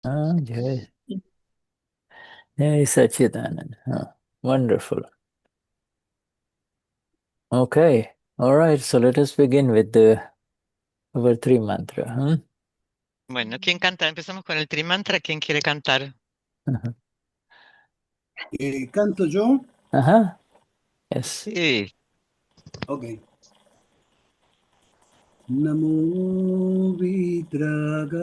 Jai, Jai Sachidanand. Wonderful. Okay. All right. So let us begin with the our three mantra. Bueno, ¿quién canta? Empezamos con el trimantra. ¿Quién quiere cantar? ¿Canto yo? Ajá. Yes. Sí. Ok. Namo Vidragai,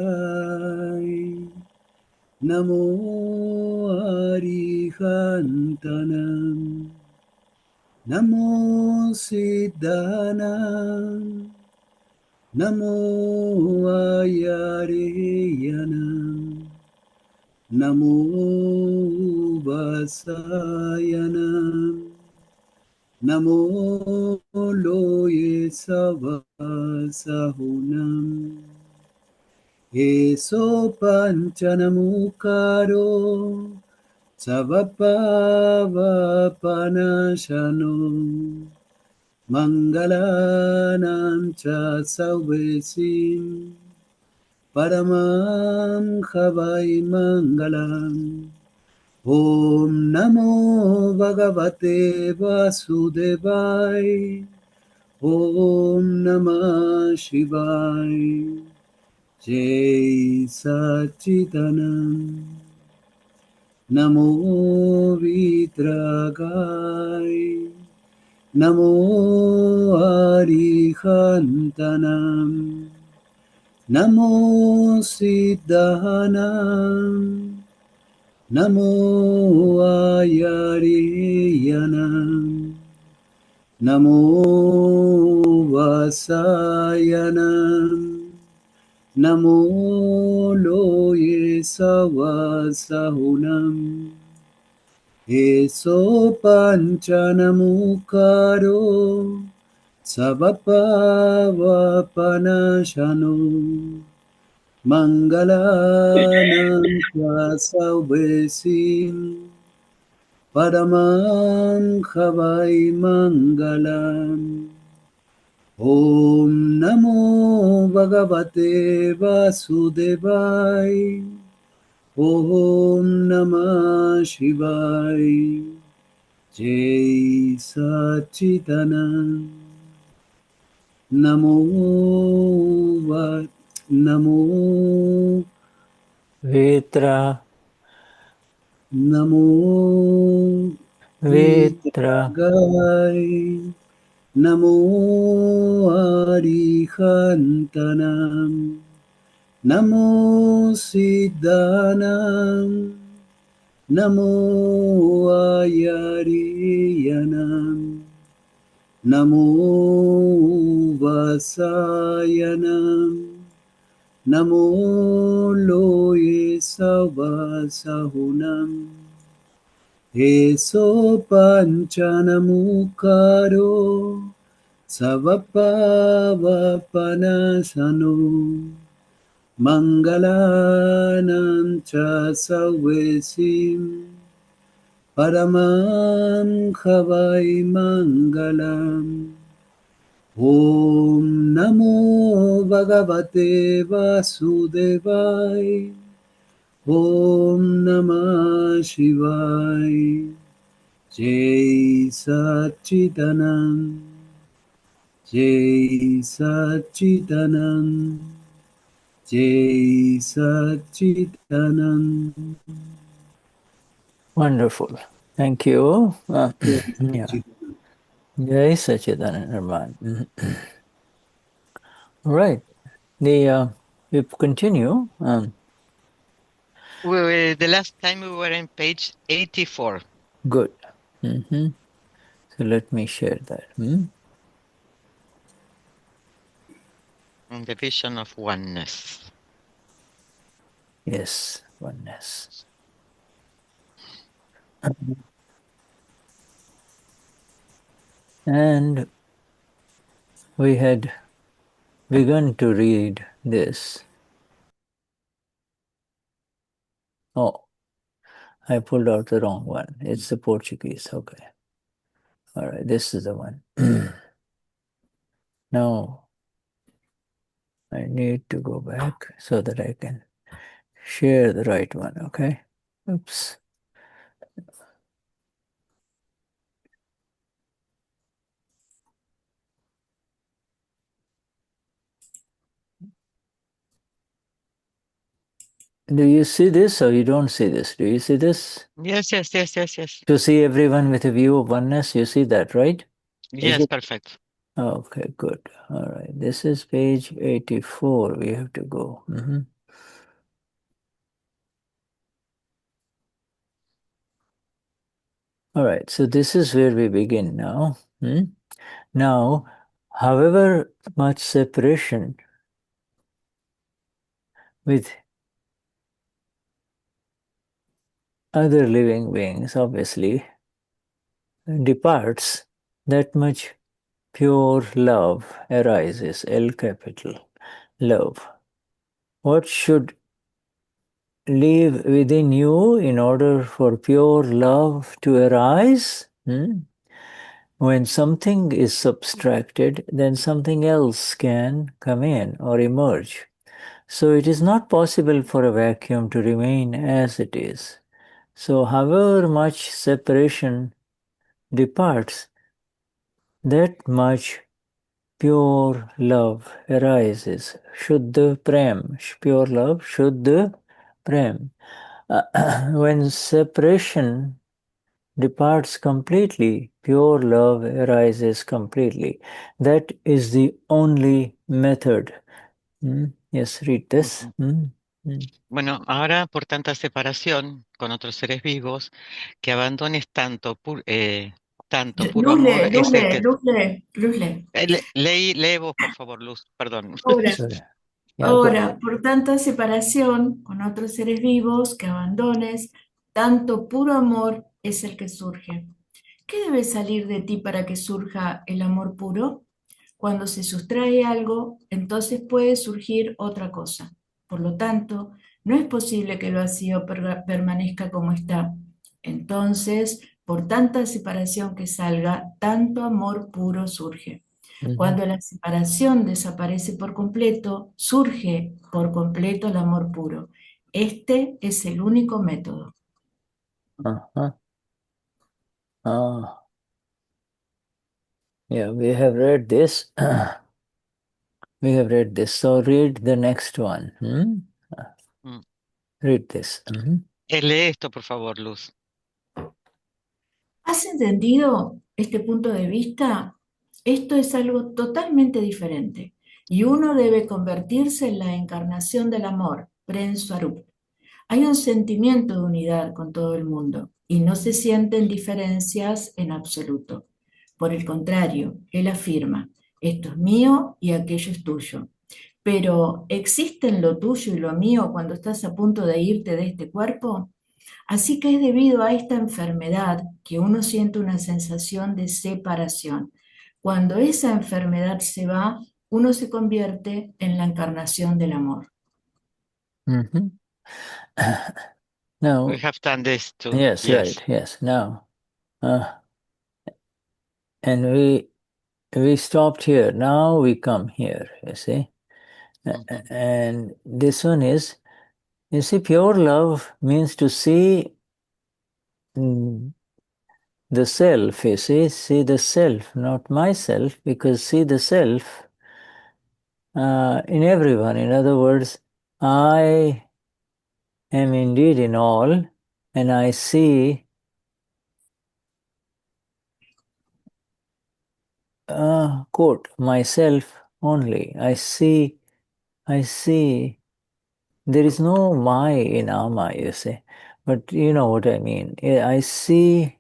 Namo Arihantanam, Namo Siddhanam, Namo Ayareyanam, Namo Vasayanam, Namo Loye Savasahunam, Eso Panchanamukaro, Savapava Panashano, Mangalanam Cha Sauvesim, Paramam Havai Mangalam, Om Namo Bhagavate Vasudevai, Om Namah Shivaya, Jai Satchidanand, Namo Vitragai, Namo Arihantanam, Namo Siddhanam, Namo Ayariyanam, Namo Vasayanam, Namo Loye Savasahunam, Eso Panchanamukaro, Savapava Panashano, Mangalanam Sauvesim, Paramam Havai Mangalam, Om Namo Bhagavate Vasudevai, Om Namah Shivaya, Jai Satchitanand, Namo Vetra, Namo Vetra, Vitragai, Namo Arihantanam, Namo Siddhanam, Namo Ayariyanam, Namo Vasayanam, Namo Loye Savasahunam, Eso Panchanamukaro, Savapava Panasano, Mangalanam Cha Sauvesim, Paramam Havai Mangalam, Om Namo Bhagavate Vasudevai, Om Namah Shivaya, Jai Satchitanand, Jai Satchitanand, Jai Satchitanand. Wonderful. Thank you. Jai Yeah. Satchitanand. Jai Sachidanand Raman. All right. We continue. The last time we were in page 84. Good. So let me share that. On the vision of oneness. Yes, oneness. And we had begun to read this. Oh, I pulled out the wrong one. It's the Portuguese. Okay. All right, this is the one. Now, I need to go back so that I can share the right one, okay? Oops. Do you see this or you don't see this? Do you see this? Yes. To see everyone with a view of oneness, you see that, right? Yes, perfect. Okay, good. All right. This is page 84. We have to go. All right. So this is where we begin now. Now, however much separation with other living beings, obviously, departs, that much pure love arises, L capital, love. What should live within you in order for pure love to arise? When something is subtracted, then something else can come in or emerge. So it is not possible for a vacuum to remain as it is. So however much separation departs, that much pure love arises. Shuddha Prem, pure love, Shuddha Prem. When separation departs completely, pure love arises completely. That is the only method. Yes, read this. Bueno, ahora por tanta separación con otros seres vivos, que abandones tanto puro amor es el que... Luzle. Lee vos, por favor, Luz, perdón. Ahora, por tanta separación con otros seres vivos que abandones, tanto puro amor es el que surge. ¿Qué debe salir de ti para que surja el amor puro? Cuando se sustrae algo, entonces puede surgir otra cosa. Por lo tanto, no es posible que el vacío permanezca como está. Entonces, por tanta separación que salga, tanto amor puro surge. Cuando la separación desaparece por completo, surge por completo el amor puro. Este es el único método. Yeah, we have read this. So read the next one. Read this. Lee esto, por favor, Luz. ¿Has entendido este punto de vista? Esto es algo totalmente diferente y uno debe convertirse en la encarnación del amor, Pren Swarup. Hay un sentimiento de unidad con todo el mundo y no se sienten diferencias en absoluto. Por el contrario, él afirma, esto es mío y aquello es tuyo. Pero, ¿existen lo tuyo y lo mío cuando estás a punto de irte de este cuerpo? Así que es debido a esta enfermedad que uno siente una sensación de separación. Cuando esa enfermedad se va, uno se convierte en la encarnación del amor. Now, We have done this too. yes, right. Yes. Now, and we stopped here. Now we come here. You see, and this one is, you see, pure love means to see the self. You see the self, not myself, because see the self in everyone. In other words, I am indeed in all, and I see quote, myself only. I see, there is no my in ama, you see, but you know what I mean. I see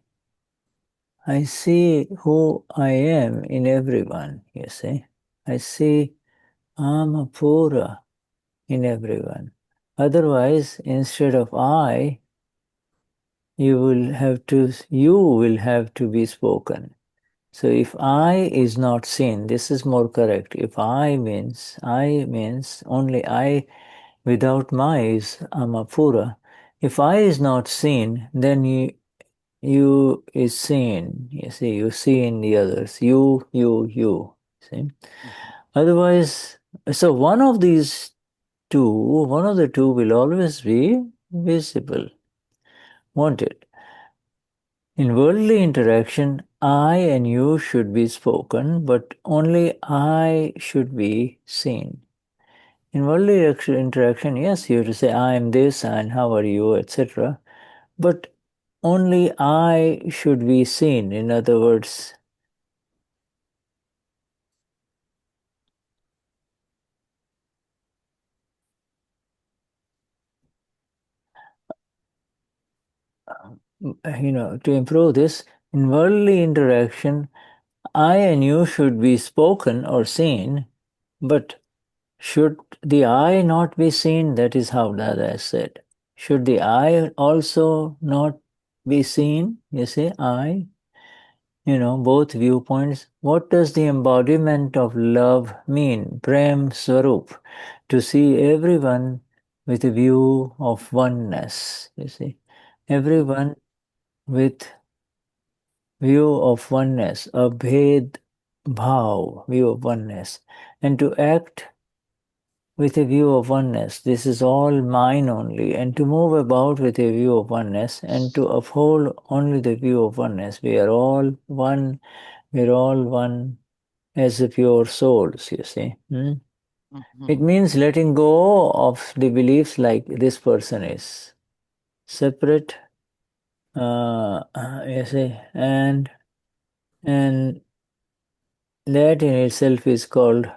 who I am in everyone, you see. I see Amapura in everyone. Otherwise, instead of I, you will have to be spoken. So if I is not seen, this is more correct. If I means only I without my is Amapura. If I is not seen, then you is seen. You see, you see in the others. You. See? Otherwise, so one of these two, one of the two will always be visible, won't it? In worldly interaction, I and you should be spoken, but only I should be seen. In worldly interaction, yes, you have to say, I am this and how are you, etc. But only I should be seen. In other words, to improve this, in worldly interaction, I and you should be spoken or seen, but should the I not be seen? That is how Dada said. Should the I also not be seen? You see, I, both viewpoints. What does the embodiment of love mean? Prem Swarup. To see everyone with a view of oneness. You see, everyone with view of oneness, a bhaav, view of oneness, and to act with a view of oneness. This is all mine only, and to move about with a view of oneness, and to uphold only the view of oneness. We are all one. We are all one as the pure souls. You see. It means letting go of the beliefs like this person is separate. You see, and that in itself is called,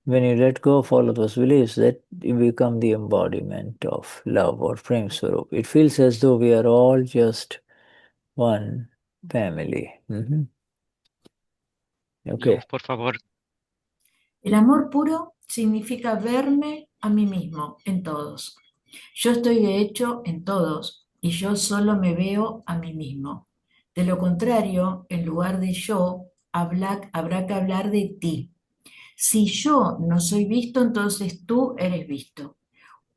when you let go of all of those beliefs, that you become the embodiment of love or Prem Swarup. It feels as though we are all just one family. Okay. Luz, por favor. El amor puro significa verme a mí mismo en todos. Yo estoy de hecho en todos y yo solo me veo a mí mismo. De lo contrario, en lugar de yo, habrá que hablar de ti. Si yo no soy visto, entonces tú eres visto.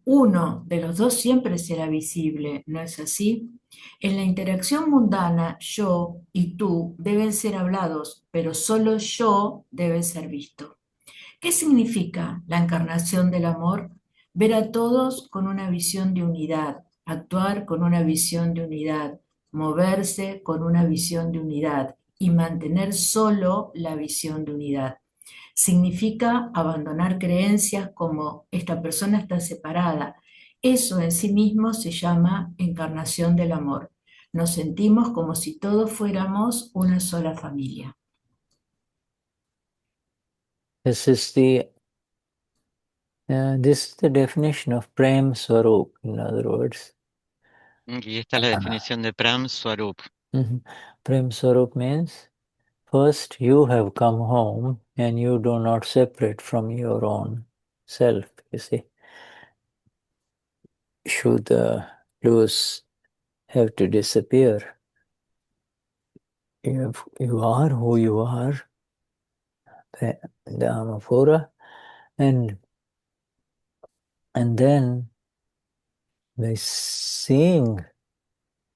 Uno de los dos siempre será visible, ¿no es así? En la interacción mundana, yo y tú deben ser hablados, pero solo yo debe ser visto. ¿Qué significa la encarnación del amor? Ver a todos con una visión de unidad, actuar con una visión de unidad, moverse con una visión de unidad y mantener solo la visión de unidad. Significa abandonar creencias como esta persona está separada. Eso en sí mismo se llama encarnación del amor. Nos sentimos como si todos fuéramos una sola familia. This is the definition of Prem Swarup, in other words. Y esta es la definición de Prem Swarup. Prem Swarup means, first you have come home and you do not separate from your own self, you see. Shuddha, loose, have to disappear. You are who you are, the Amapura, and then by seeing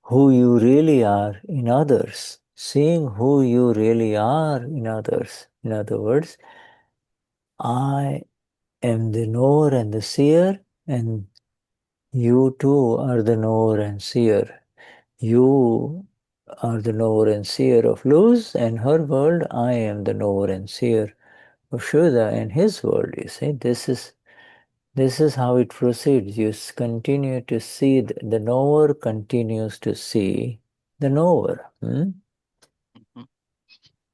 who you really are in others, seeing who you really are in others. In other words, I am the knower and the seer, and you too are the knower and seer. You are the knower and seer of Luz and her world. I am the knower and seer of Shuddha and his world. You see, this is how it proceeds. You continue to see, the knower continues to see the knower.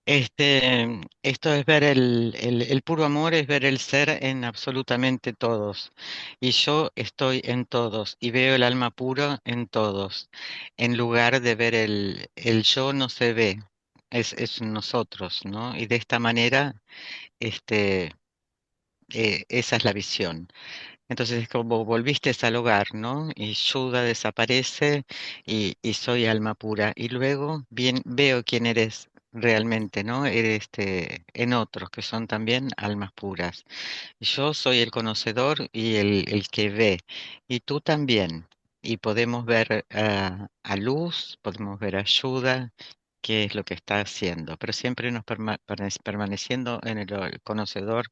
Esto es ver el puro amor, es ver el ser en absolutamente todos. Y yo estoy en todos y veo el alma pura en todos. En lugar de ver el yo no se ve, es nosotros, ¿no? Y de esta manera, esa es la visión. Entonces es como volviste al hogar, ¿no? Y Shuddha desaparece y soy alma pura. Y luego bien, veo quién eres realmente, ¿no? Eres en otros que son también almas puras. Yo soy el conocedor y el que ve. Y tú también. Y podemos ver a Luz, podemos ver a Shuddha, qué es lo que está haciendo. Pero siempre nos permaneciendo en el conocedor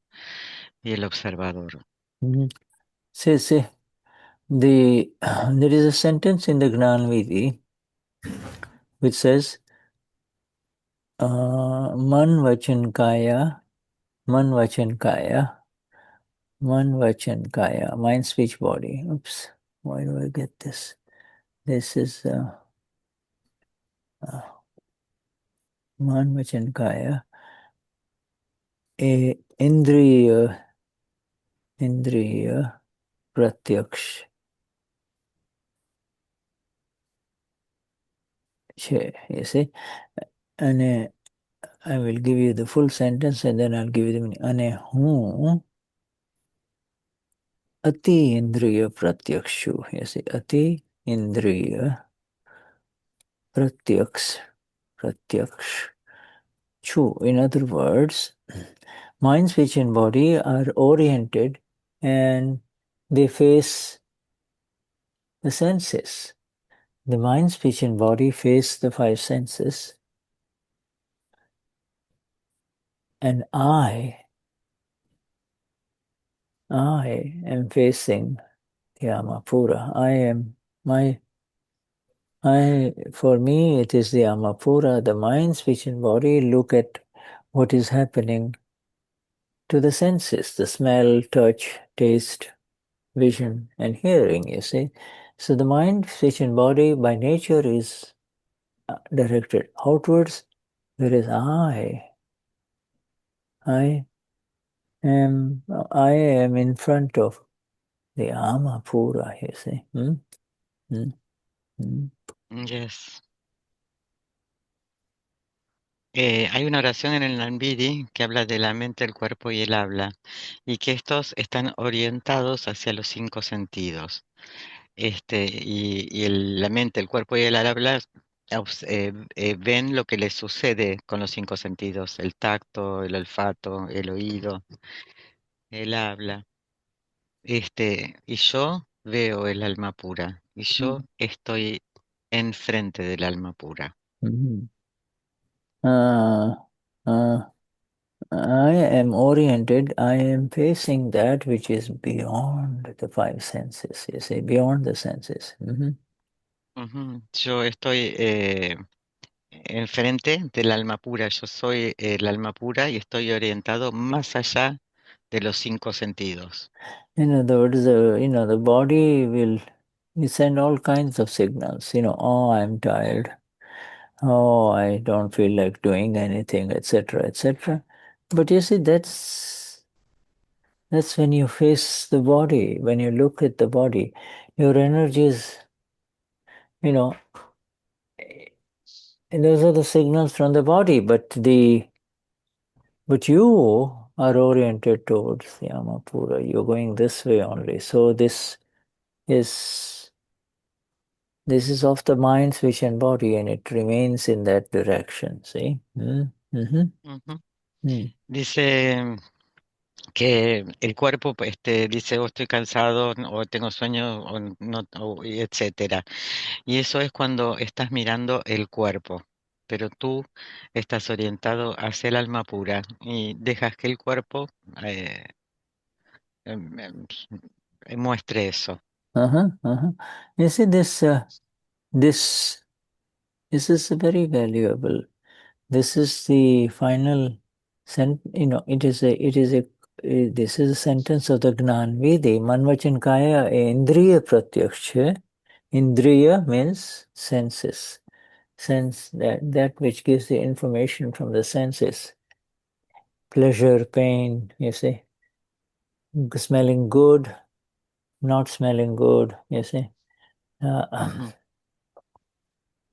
y el observador. See, there is a sentence in the Gnanvidi which says, man vachan kaya, mind, speech, body. Oops, why do I get this? This is man vachan kaya, indriya pratyaksh. You see, and I will give you the full sentence and then I'll give you the meaning. Ane hu ati indriya pratyakshu. You see, ati indriya pratyaksh. Chu. In other words, mind, speech, and body are oriented and they face the senses. The mind, speech, and body face the five senses. And I am facing the Amapura. For me, it is the Amapura. The mind, speech, and body look at what is happening to the senses, the smell, touch, taste, vision, and hearing, you see. So the mind, speech, and body by nature is directed outwards, whereas I am in front of the Amapura, you see. Yes. Hay una oración en el Nambidi que habla de la mente, el cuerpo y el habla, y que estos están orientados hacia los cinco sentidos. La mente, el cuerpo y el habla ven lo que les sucede con los cinco sentidos, el tacto, el olfato, el oído, el habla. Y yo veo el alma pura, y yo estoy enfrente del alma pura. I am oriented, I am facing that which is beyond the five senses, you see, beyond the senses. Yo estoy enfrente del alma pura, yo soy el alma pura y estoy orientado más allá de los cinco sentidos. In other words, the body will send all kinds of signals, oh, I'm tired, oh, I don't feel like doing anything, etc., etc. But you see, that's when you face the body, when you look at the body, your energies, and those are the signals from the body, but you are oriented towards the Amapura. You're going this way only. So this is of the mind, speech, and body, and it remains in that direction. See? Dice que el cuerpo dice, oh, estoy cansado, o tengo sueño, o no, y etcétera. Y eso es cuando estás mirando el cuerpo, pero tú estás orientado hacia el alma pura y dejas que el cuerpo em, em, muestre eso. You see, this is very valuable. This is the final this is a sentence of the Gnanvidi. Manvachan kaya indriya pratyaksha. Indriya means senses. Sense, that which gives the information from the senses. Pleasure, pain, you see. Smelling good, not smelling good, you see.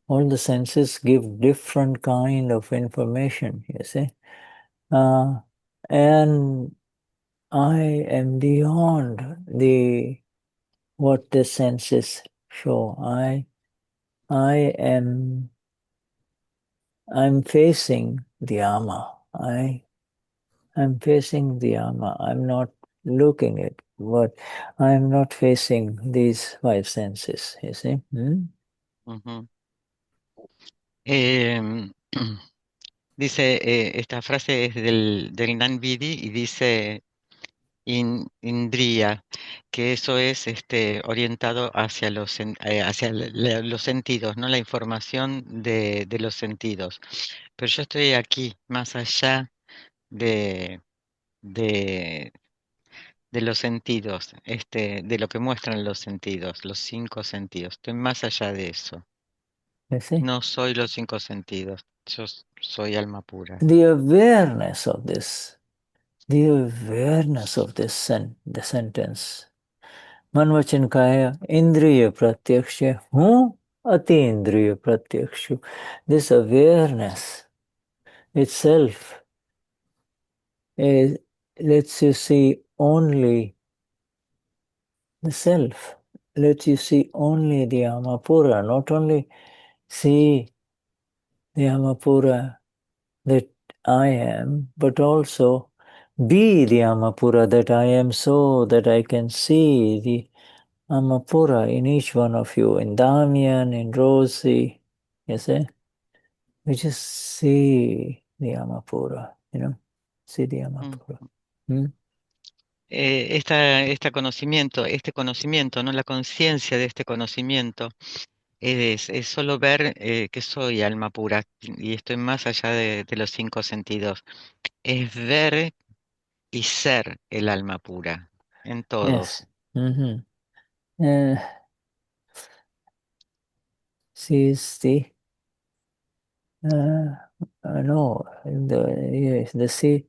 All the senses give different kind of information, you see. And I am beyond what the senses show. I'm facing the Ama. I'm facing the Ama. I'm not looking at what I'm not facing these five senses, you see. Em, dice, esta frase es del Gnanvidi y dice, indriya, que eso es orientado hacia los sentidos, ¿no? La información de los sentidos. Pero yo estoy aquí, más allá de, de, de los sentidos, de lo que muestran los sentidos, los 5 sentidos. Estoy más allá de eso. You see? No soy los 5 sentidos, yo soy alma pura. The awareness of this, the awareness of this the sentence. Manvachan kaya indriya pratyaksha ati indriya pratyakshu. This awareness itself lets you see only the self, lets you see only the Amapura, not only see the Amapura that I am, but also be the Amapura that I am, so that I can see the Amapura in each one of you, in Damian, in Rosie, you see? We just see the Amapura, see the Mm. Amapura. Hmm? Este conocimiento, ¿no? La conciencia de este conocimiento es solo ver que soy alma pura y estoy más allá de los 5 sentidos. Es ver y ser el alma pura en Yes. todos. Mm-hmm. Sees the no, the see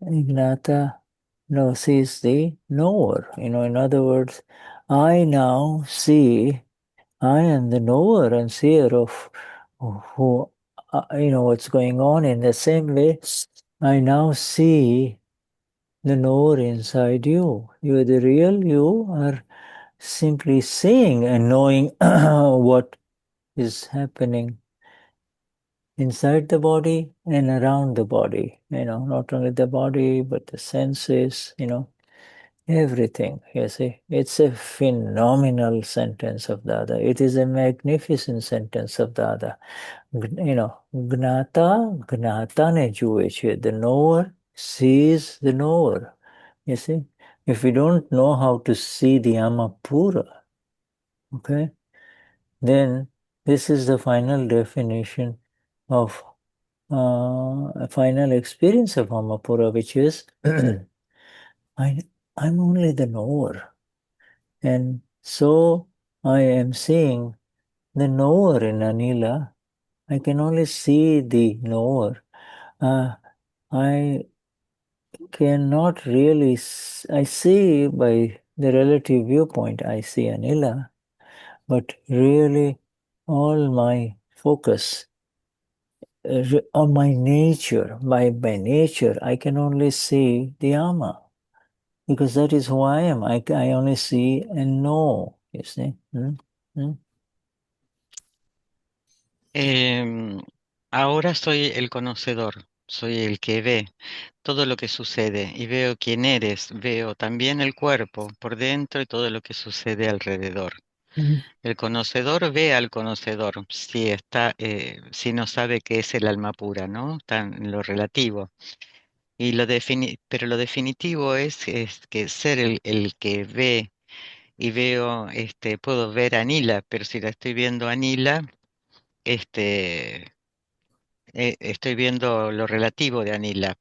Gnata no sees the knower. In other words, I now see. I am the knower and seer of who what's going on. In the same way, I now see the knower inside you. You are the real you are simply seeing and knowing what is happening inside the body and around the body. Not only the body, but the senses, everything. You see, it's a phenomenal sentence of Dada. It is a magnificent sentence of Dada. Gnata ne jue che. The knower sees the knower. You see, if we don't know how to see the Amapura, okay, then this is the final definition of a final experience of Amapura, which is I'm only the knower. And so I am seeing the knower in Anila. I can only see the knower. I cannot really, I see by the relative viewpoint, I see Anila, but really all my focus on my nature, by nature, I can only see the Ama, because that is who I am. I only see and know, you see. Hmm? Ahora soy el conocedor, soy el que ve todo lo que sucede y veo quién eres, veo también el cuerpo por dentro y todo lo que sucede alrededor. Hmm. El conocedor ve al conocedor si no sabe qué es el alma pura, ¿no? Está en lo relativo. Pero lo definitivo es que ser el que ve y veo, puedo ver a Nila, pero si la estoy viendo a Nila, este, estoy viendo lo relativo de Anila,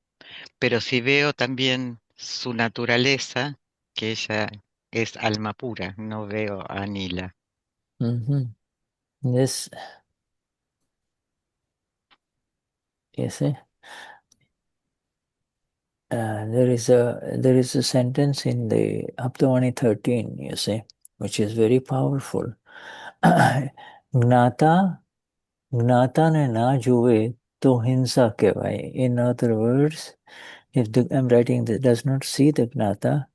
pero si veo también su naturaleza, que ella es alma pura, no veo a Anila. Mm-hmm. This, you see, there is a sentence in the Aptavani 13, you see, which is very powerful. Gnata ne na juve to hinsa kevai. In other words, if I'm writing that does not see the Gnata,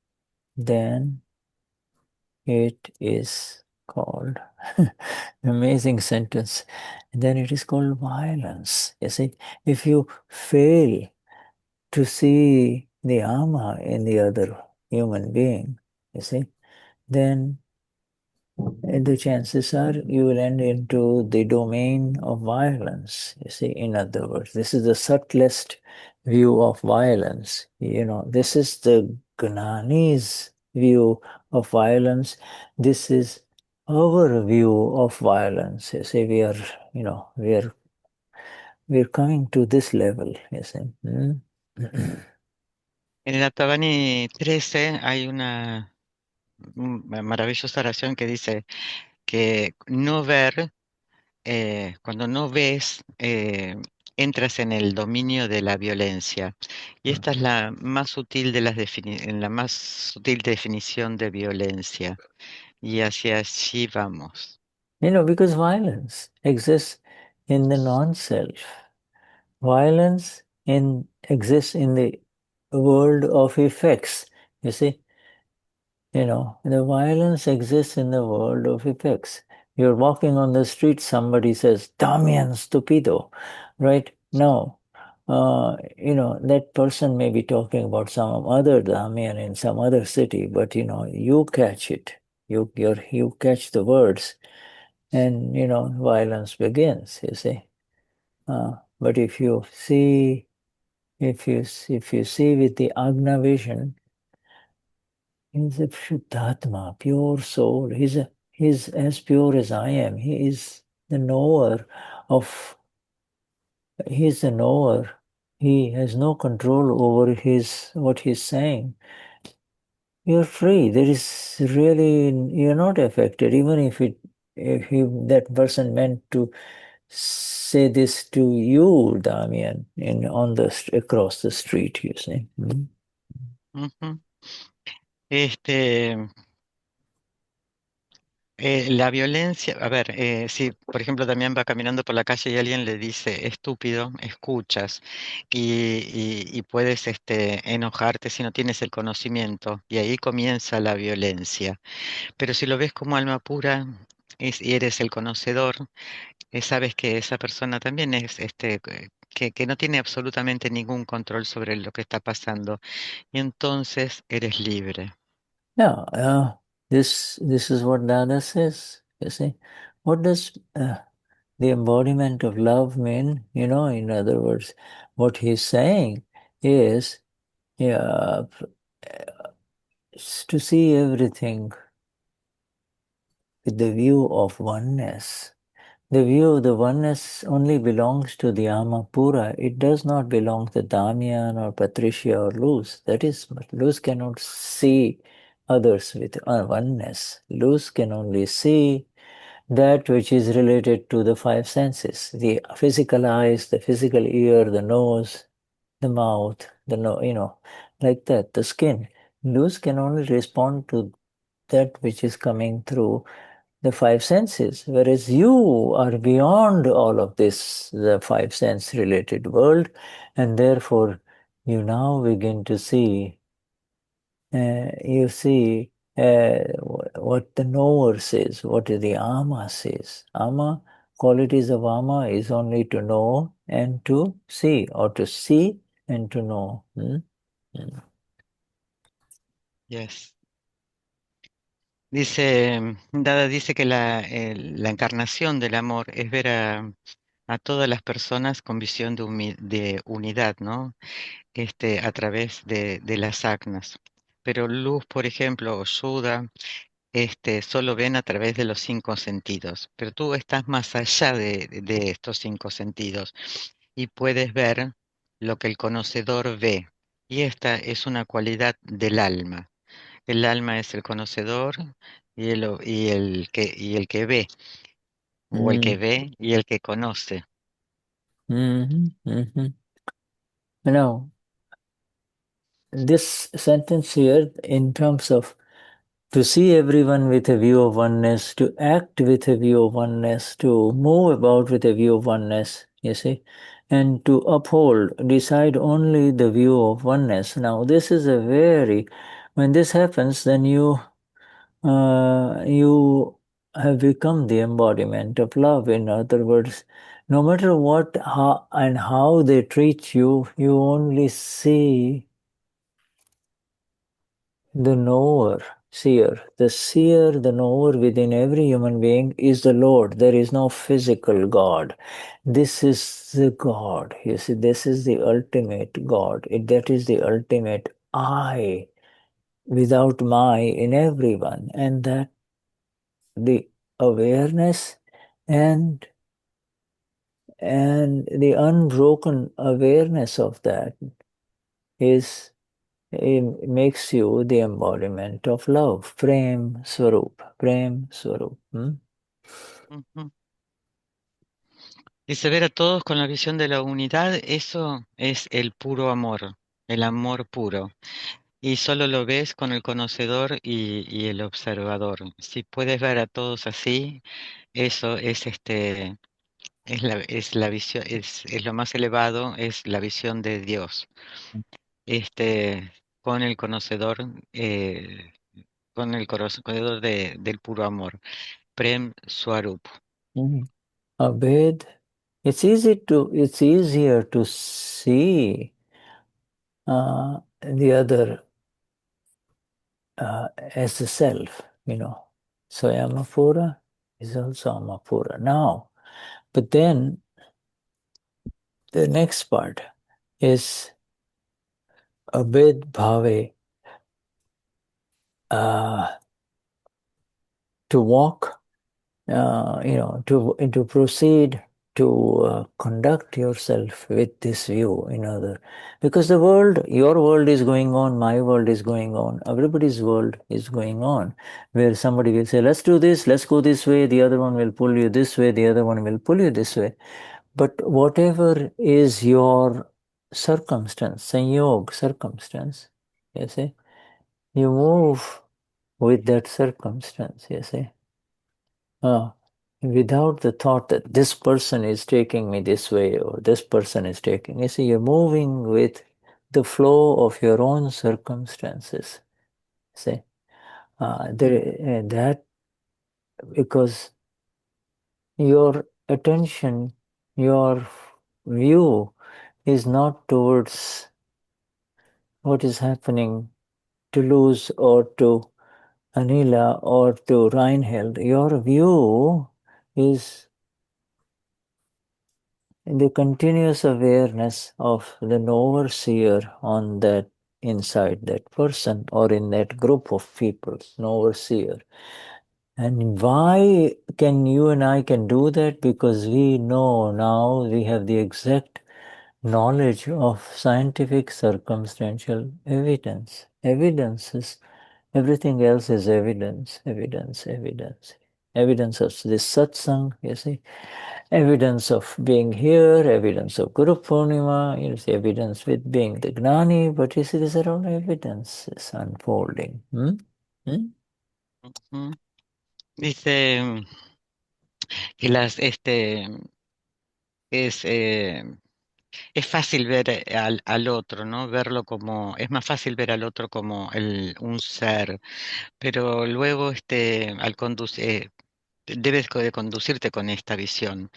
then it is called amazing sentence. And then it is called violence. You see, if you fail to see the ama in the other human being, you see, then the chances are you will end into the domain of violence. You see, in other words, this is the subtlest view of violence. This is the Gnani's view of violence. This is our view of violence. You see, we are, we're coming to this level. You see. En el Dadavani 13 hay una maravillosa oración que dice que no ver, cuando no ves, entras en el dominio de la violencia. Y esta es la más sutil de la más sutil definición de violencia. Y hacia allí vamos. Because violence exists in the non-self. Violence exists in the world of effects. You see, the violence exists in the world of effects. You're walking on the street, somebody says, Damian stupido, right? No. That person may be talking about some other Damian in some other city, but, you catch it. You catch the words, and, violence begins, you see. But if you see with the Agna vision, he's a Vishuddhatma, pure soul. He's as pure as I am. He is the knower he's the knower. He has no control over what he's saying. You're free. You're not affected. Even if that person meant to say this to you, Damian, across the street, you see. Ujú. La violencia, a ver, si por ejemplo también va caminando por la calle y alguien le dice estúpido, escuchas y puedes enojarte si no tienes el conocimiento y ahí comienza la violencia. Pero si lo ves como alma pura y eres el conocedor, sabes que esa persona también es que no tiene absolutamente ningún control sobre lo que está pasando y entonces eres libre. Yeah, this is what Dada says, you see. What does the embodiment of love mean? In other words, what he's saying is to see everything with the view of oneness. The view of the oneness only belongs to the Amapura. It does not belong to Damian or Patricia or Luz. Luz cannot see others with oneness. Luz can only see that which is related to the five senses, the physical eyes, the physical ear, the nose, the mouth, like that, the skin. Luz can only respond to that which is coming through the five senses, whereas you are beyond all of this, the five sense related world, and therefore you now begin to see, what the knower says, what the ama says. Ama, qualities of ama is only to know and to see, or to see and to know. Yes. Dice, Dada dice que la encarnación del amor es ver a todas las personas con visión de unidad, ¿no? A través de las agnas. Pero Luz, por ejemplo, o Shuddha, solo ven a través de los cinco sentidos. Pero tú estás más allá de estos cinco sentidos y puedes ver lo que el conocedor ve. Y esta es una cualidad del alma. El alma es el conocedor y el que ve, o el que ve y el que conoce. This sentence here, in terms of to see everyone with a view of oneness, to act with a view of oneness, to move about with a view of oneness, you see, and to decide only the view of oneness. Now, this is when this happens, then you have become the embodiment of love. In other words, no matter how they treat you, you only see the knower, seer. The seer, the knower within every human being is the Lord. There is no physical God. This is the God. You see, this is the ultimate God. That is the ultimate I. without my in everyone, and that the awareness and the unbroken awareness of that is it makes you the embodiment of love, Prem Swarup, Prem Swarup. Ujú. Dice, ver a todos con la visión de la unidad, eso es el puro amor, el amor puro. Y solo lo ves con el conocedor y el observador. Si puedes ver a todos así, eso es la visión, es lo más elevado, es la visión de Dios. Con el conocedor, del puro amor. Prem Swarup. Abed, it's easier to see the other as the self, So Amapura is also Amapura now. But then the next part is Abed Bhave, to walk, to proceed to conduct yourself with this view, because the world, your world is going on, my world is going on, everybody's world is going on, where somebody will say, let's do this, let's go this way, the other one will pull you this way, the other one will pull you this way. But whatever is your circumstance, sanyog, circumstance, you see, you move with that circumstance, you see. Without the thought that this person is taking me this way or this person is taking, you see, you're moving with the flow of your own circumstances. See, that because your attention, your view is not towards what is happening to Luz or to Anila or to Reinheld. Your view is the continuous awareness of the knower seer on that inside that person or in that group of people, knower seer. And why can you and I can do that? Because we know now, we have the exact knowledge of scientific circumstantial evidence. Everything else is evidence. Evidence of this satsang, you see. Evidence of being here, evidence of Guru Purnima, evidence with being the Gnani, but you see, these are all evidences unfolding. Ujú. Dice que es fácil ver al otro, ¿no? Verlo es más fácil ver al otro como un ser, pero luego al conducir, debes de conducirte con esta visión.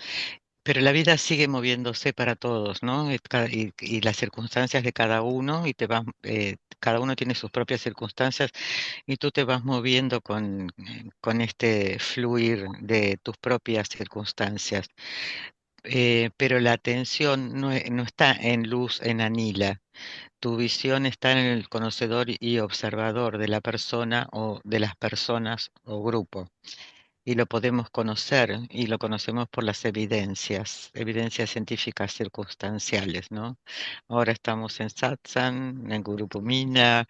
Pero la vida sigue moviéndose para todos, ¿no? Y las circunstancias de cada uno, cada uno tiene sus propias circunstancias y tú te vas moviendo con este fluir de tus propias circunstancias. Pero la atención no está en luz, en anila. Tu visión está en el conocedor y observador de la persona o de las personas o grupo. Y lo podemos conocer y lo conocemos por las evidencias científicas circunstanciales, ¿no? Ahora estamos en Satsang, en Grupo Mina,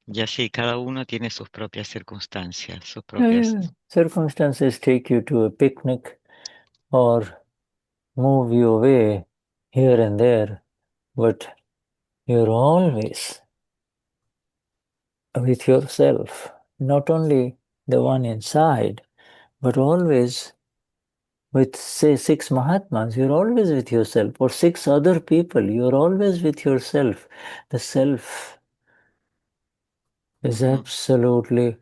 y así cada uno tiene sus propias circunstancias, sus propias... Circumstances take you to a picnic or move you away here and there, but you're always with yourself, not only the one inside, but always with, say, 6 Mahatmas, you're always with yourself, or 6 other people, you're always with yourself. The self is absolutely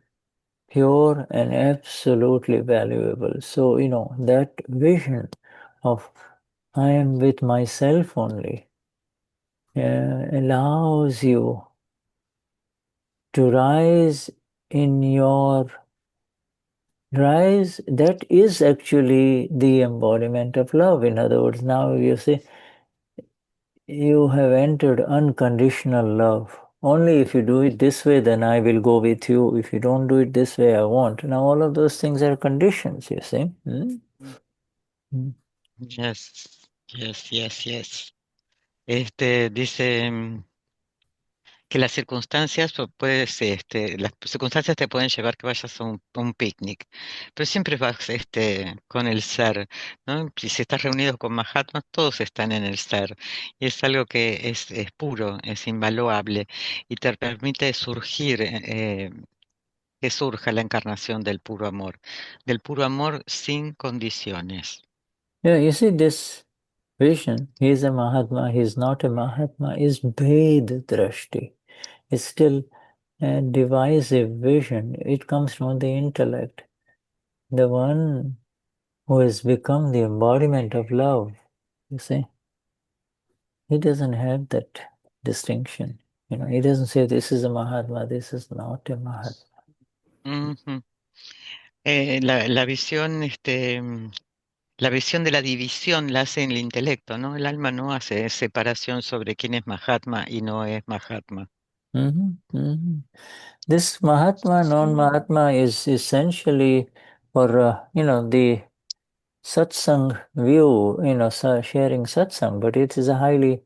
pure and absolutely valuable. So, that vision of I am with myself only allows you to rise that is actually the embodiment of love. In other words, now you see, you have entered unconditional love only if you do it this way, then I will go with you. If you don't do it this way, I won't. Now, all of those things are conditions, you see. Yes, yes, yes, yes. Dice que las circunstancias, las circunstancias te pueden llevar que vayas a un picnic, pero siempre vas con el ser, ¿no? Si estás reunido con Mahatmas, todos están en el ser, y es algo que es puro, es invaluable, y te permite surgir, que surja la encarnación del puro amor sin condiciones. Yeah, you see, this vision, he is a Mahatma, he is not a Mahatma, is Bhed Drashti. It's still a divisive vision. It comes from the intellect. The one who has become the embodiment of love, you see, he doesn't have that distinction. You know, he doesn't say this is a Mahatma, this is not a Mahatma. Ujú. La visión, la visión de la división la hace en el intelecto, ¿no? El alma no hace separación sobre quién es Mahatma y no es Mahatma. This Mahatma, non-Mahatma is essentially for, the Satsang view, sharing Satsang, but it is a highly,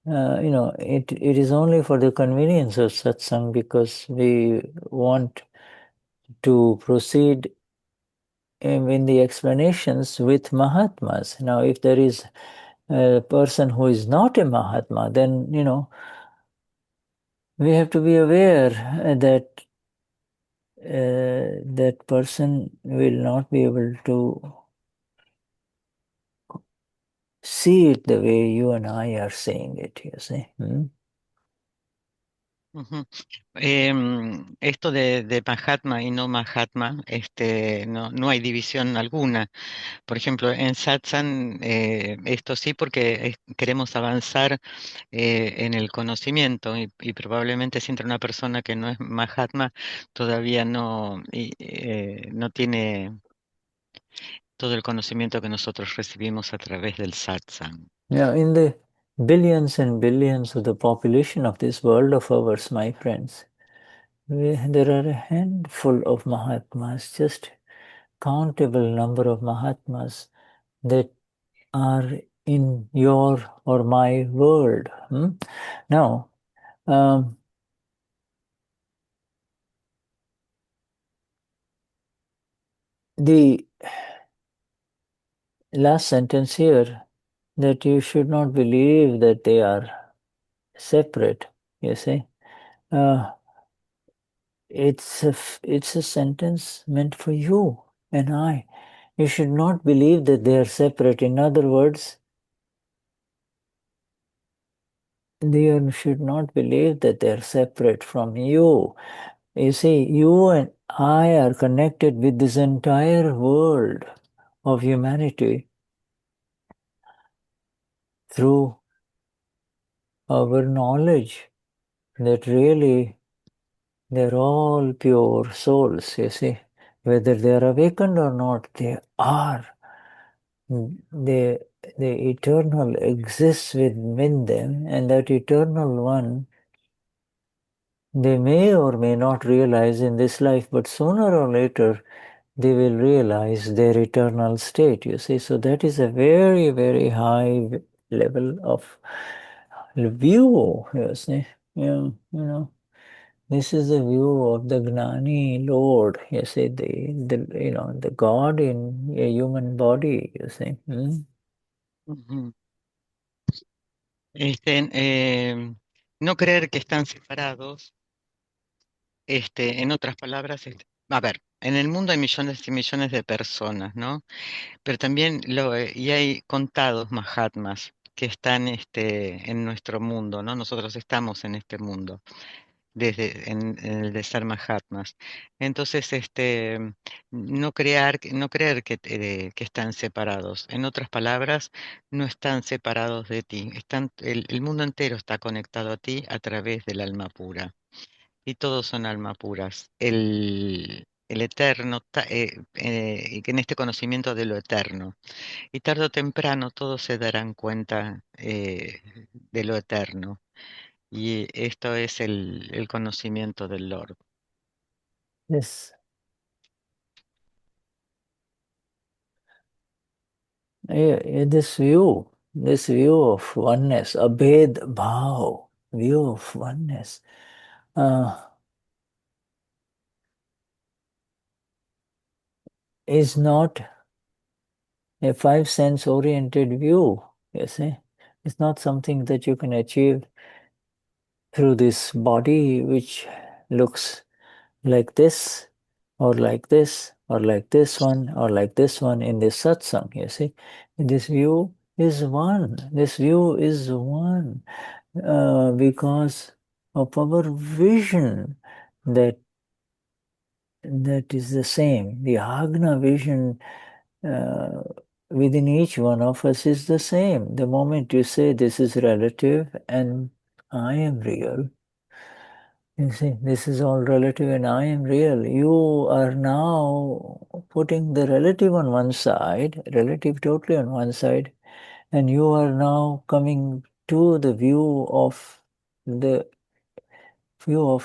it is only for the convenience of Satsang because we want to proceed in the explanations with Mahatmas. Now, if there is a person who is not a Mahatma, then, we have to be aware that that person will not be able to see it the way you and I are seeing it, you see. Ujú. Esto de Mahatma y no Mahatma, no hay división alguna. Por ejemplo, en Satsang, esto sí, porque queremos avanzar en el conocimiento y probablemente si entra una persona que no es Mahatma, todavía no tiene todo el conocimiento que nosotros recibimos a través del Satsang. Now, in the billions and billions of the population of this world of ours, my friends, there are a handful of Mahatmas, just countable number of Mahatmas that are in your or my world. Now, the last sentence here, that you should not believe that they are separate, you see. It's a sentence meant for you and I. You should not believe that they are separate. In other words, you should not believe that they are separate from you. You see, you and I are connected with this entire world of humanity through our knowledge that really they're all pure souls, you see. Whether they are awakened or not, they are. The eternal exists within them, and that eternal one they may or may not realize in this life, but sooner or later they will realize their eternal state, you see. So that is a very, very high level of view, you see. This is the view of the Gnani Lord, you see, the God in a human body, you see. Ujú. No creer que están separados, en otras palabras, a ver, en el mundo hay millones y millones de personas, ¿no? Pero también y hay contados Mahatmas que están en nuestro mundo, ¿no? Nosotros estamos en este mundo, en el de ser Mahatmas. Entonces, no creer que están separados. En otras palabras, no están separados de ti. El mundo entero está conectado a ti a través del alma pura. Y todos son alma puras. El eterno, y que en este conocimiento de lo eterno. Y tarde o temprano todos se darán cuenta de lo eterno. Y esto es el conocimiento del Lord. This, this view of oneness, abhed bhaav, view of oneness, is not a five sense oriented view, you see. It's not something that you can achieve through this body which looks like this, or like this, or like this one, or like this one in this satsang, you see. This view is one. This view is one because of our vision that is the same. The Agna vision within each one of us is the same. The moment you say this is relative and I am real, you see, this is all relative and I am real. You are now putting the relative on one side, relative totally on one side, and you are now coming to the view of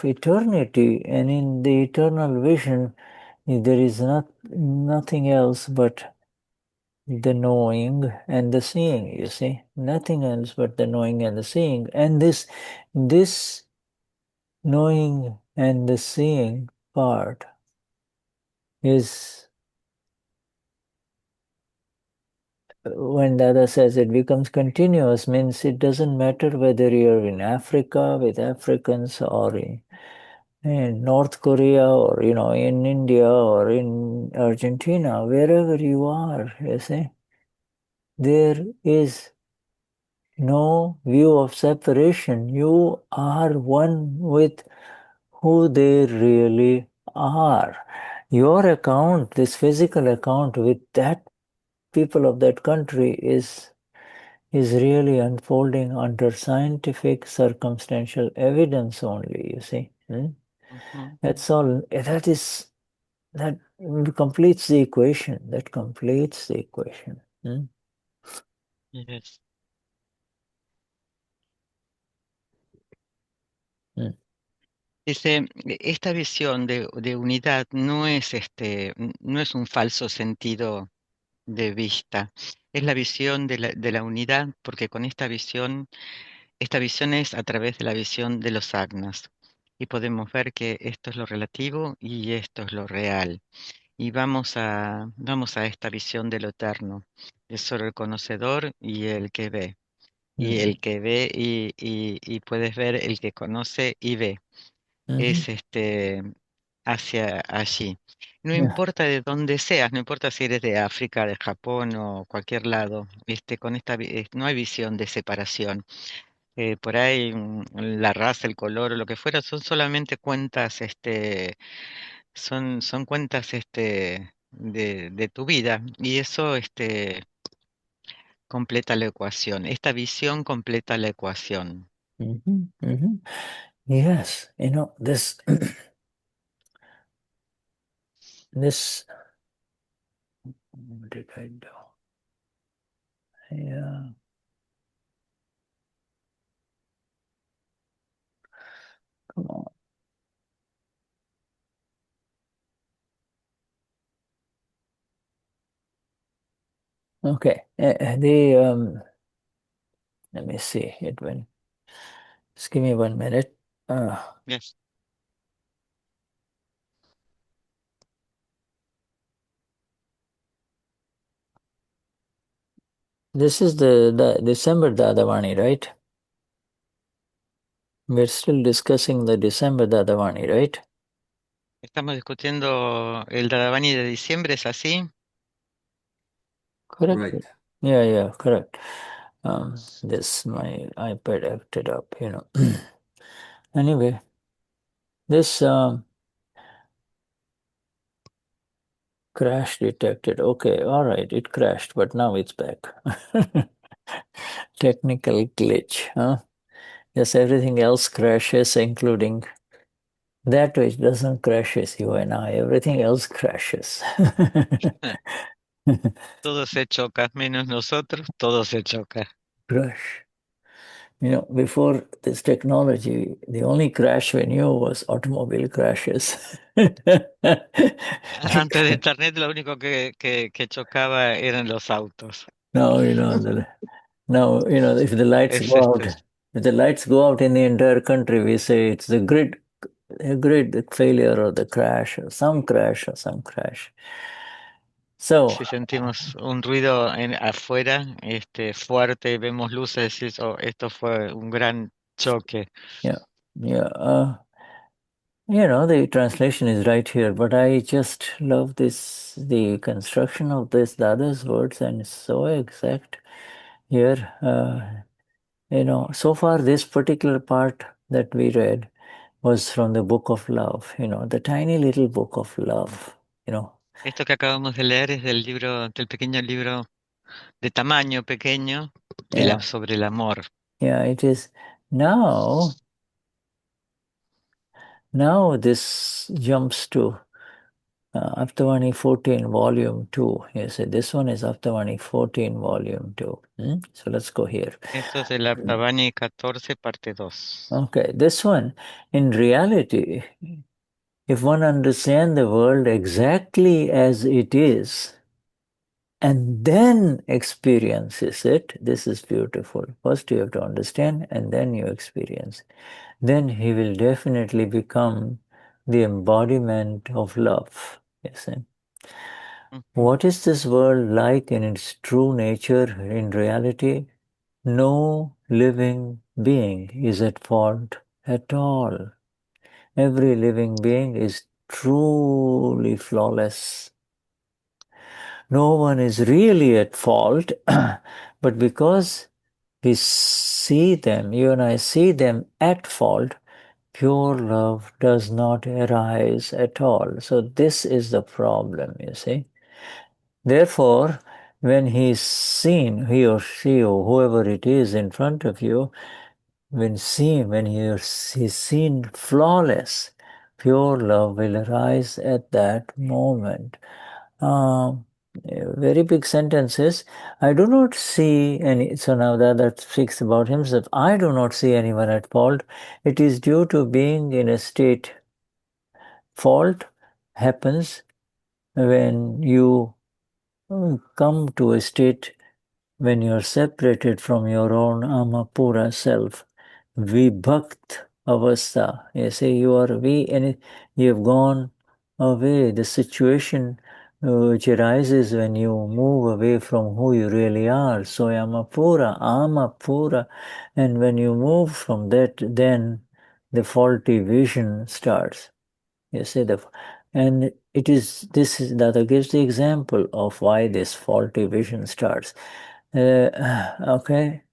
eternity, and in the eternal vision there is nothing else but the knowing and the seeing, you see, nothing else but the knowing and the seeing. And this knowing and the seeing part is, when Dada says it becomes continuous, means it doesn't matter whether you're in Africa with Africans, or in North Korea, or in India, or in Argentina, wherever you are, you see, there is no view of separation. You are one with who they really are. Your account, this physical account with that people of that country is really unfolding under scientific circumstantial evidence only, you see. Ujú. That's all. That completes the equation. That completes the equation. Yes. Dice, esta visión de unidad no es no es un falso sentido de vista, es la visión de la unidad, porque con esta visión es a través de la visión de los agnas. Y podemos ver que esto es lo relativo y esto es lo real. Y vamos a esta visión de lo eterno. Es solo el conocedor y el que ve. Y el que ve y puedes ver el que conoce y ve. Es hacia allí. No Yeah. importa de dónde seas, no importa si eres de África, de Japón o cualquier lado, con no hay visión de separación. Por ahí la raza, el color o lo que fuera son solamente cuentas, son cuentas de tu vida y eso completa la ecuación. Esta visión completa la ecuación. Yes, this this. What did I do? Yeah. Come on. Okay. Let me see. It went. Just give me 1 minute. Yes. This is the December Dadavani, right? We're still discussing the December Dadavani, right? Estamos discutiendo el Dadavani de diciembre, ¿es así? Correct. Right. Yeah, correct. This my iPad acted up, Anyway, this crash detected. Okay, all right, it crashed, but now it's back. Technical glitch, huh? Yes, everything else crashes, including that which doesn't crashes, you and I. Everything else crashes. Todo se choca, menos nosotros, todo se choca. Crash. Before this technology, the only crash we knew was automobile crashes. Antes de Internet lo único que chocaba eran los autos. Now, if the lights Es go out, if the lights go out in the entire country, we say it's the grid failure or the crash or some crash or some crash. So, si sentimos un ruido afuera, fuerte, vemos luces, decís, oh, esto fue un gran choque. yeah. The translation is right here, but I just love the construction of this Dada's words, and it's so exact here. So far this particular part that we read was from the book of love, the tiny little book of love, Esto que acabamos de leer es del pequeño libro de tamaño pequeño sobre el amor. Yeah, it is. Now this jumps to Aptavani 14, volume 2. Yes, this one is Aptavani 14, volume 2. So let's go here. Esto es el Dadavani 14, parte 2. Okay, this one, in reality, if one understands the world exactly as it is, and then experiences it, this is beautiful. First you have to understand, and then you experience. Then he will definitely become the embodiment of love. Yes. What is this world like in its true nature, in reality? No living being is at fault at all. Every living being is truly flawless. No one is really at fault, but because we see them, you and I see them at fault, pure love does not arise at all. So this is the problem, you see. Therefore, when he's seen, he or she or whoever it is in front of you, when he's seen flawless, pure love will arise at that moment. Very big sentences. I do not see any. So now that speaks about himself. I do not see anyone at fault. It is due to being in a state. Fault happens when you come to a state when you are separated from your own Amapura self. Vibhakt avastha. You say you are and you have gone away. The situation which arises when you move away from who you really are. So Amapura. And when you move from that, then the faulty vision starts. You see and Dada gives the example of why this faulty vision starts. Okay.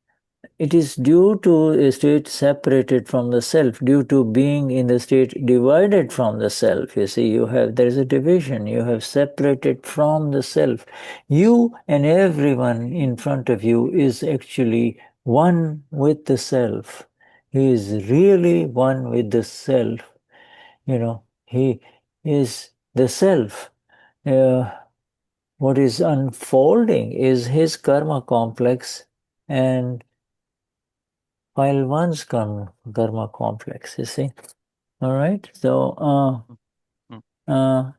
It is due to a state separated from the self, due to being in the state divided from the self. You see, there is a division. You have separated from the self. You and everyone in front of you is actually one with the self. He is really one with the self. He is the self. What is unfolding is his karma complex and while one's karma complex, you see. All right. So,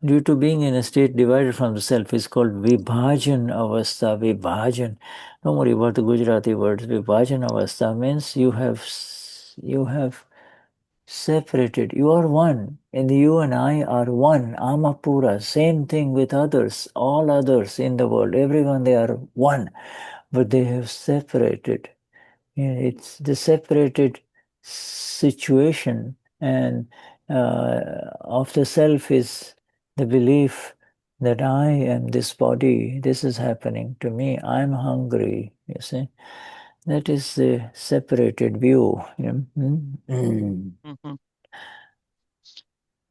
due to being in a state divided from the self, is called vibhajan avastha. Vibhajan. Don't worry about the Gujarati words. Vibhajan avastha means you have separated. You are one, and you and I are one. Amapura. Same thing with others. All others in the world, everyone, they are one, but they have separated. It's the separated situation and of the self is the belief that I am this body, this is happening to me, I'm hungry, you see. That is the separated view.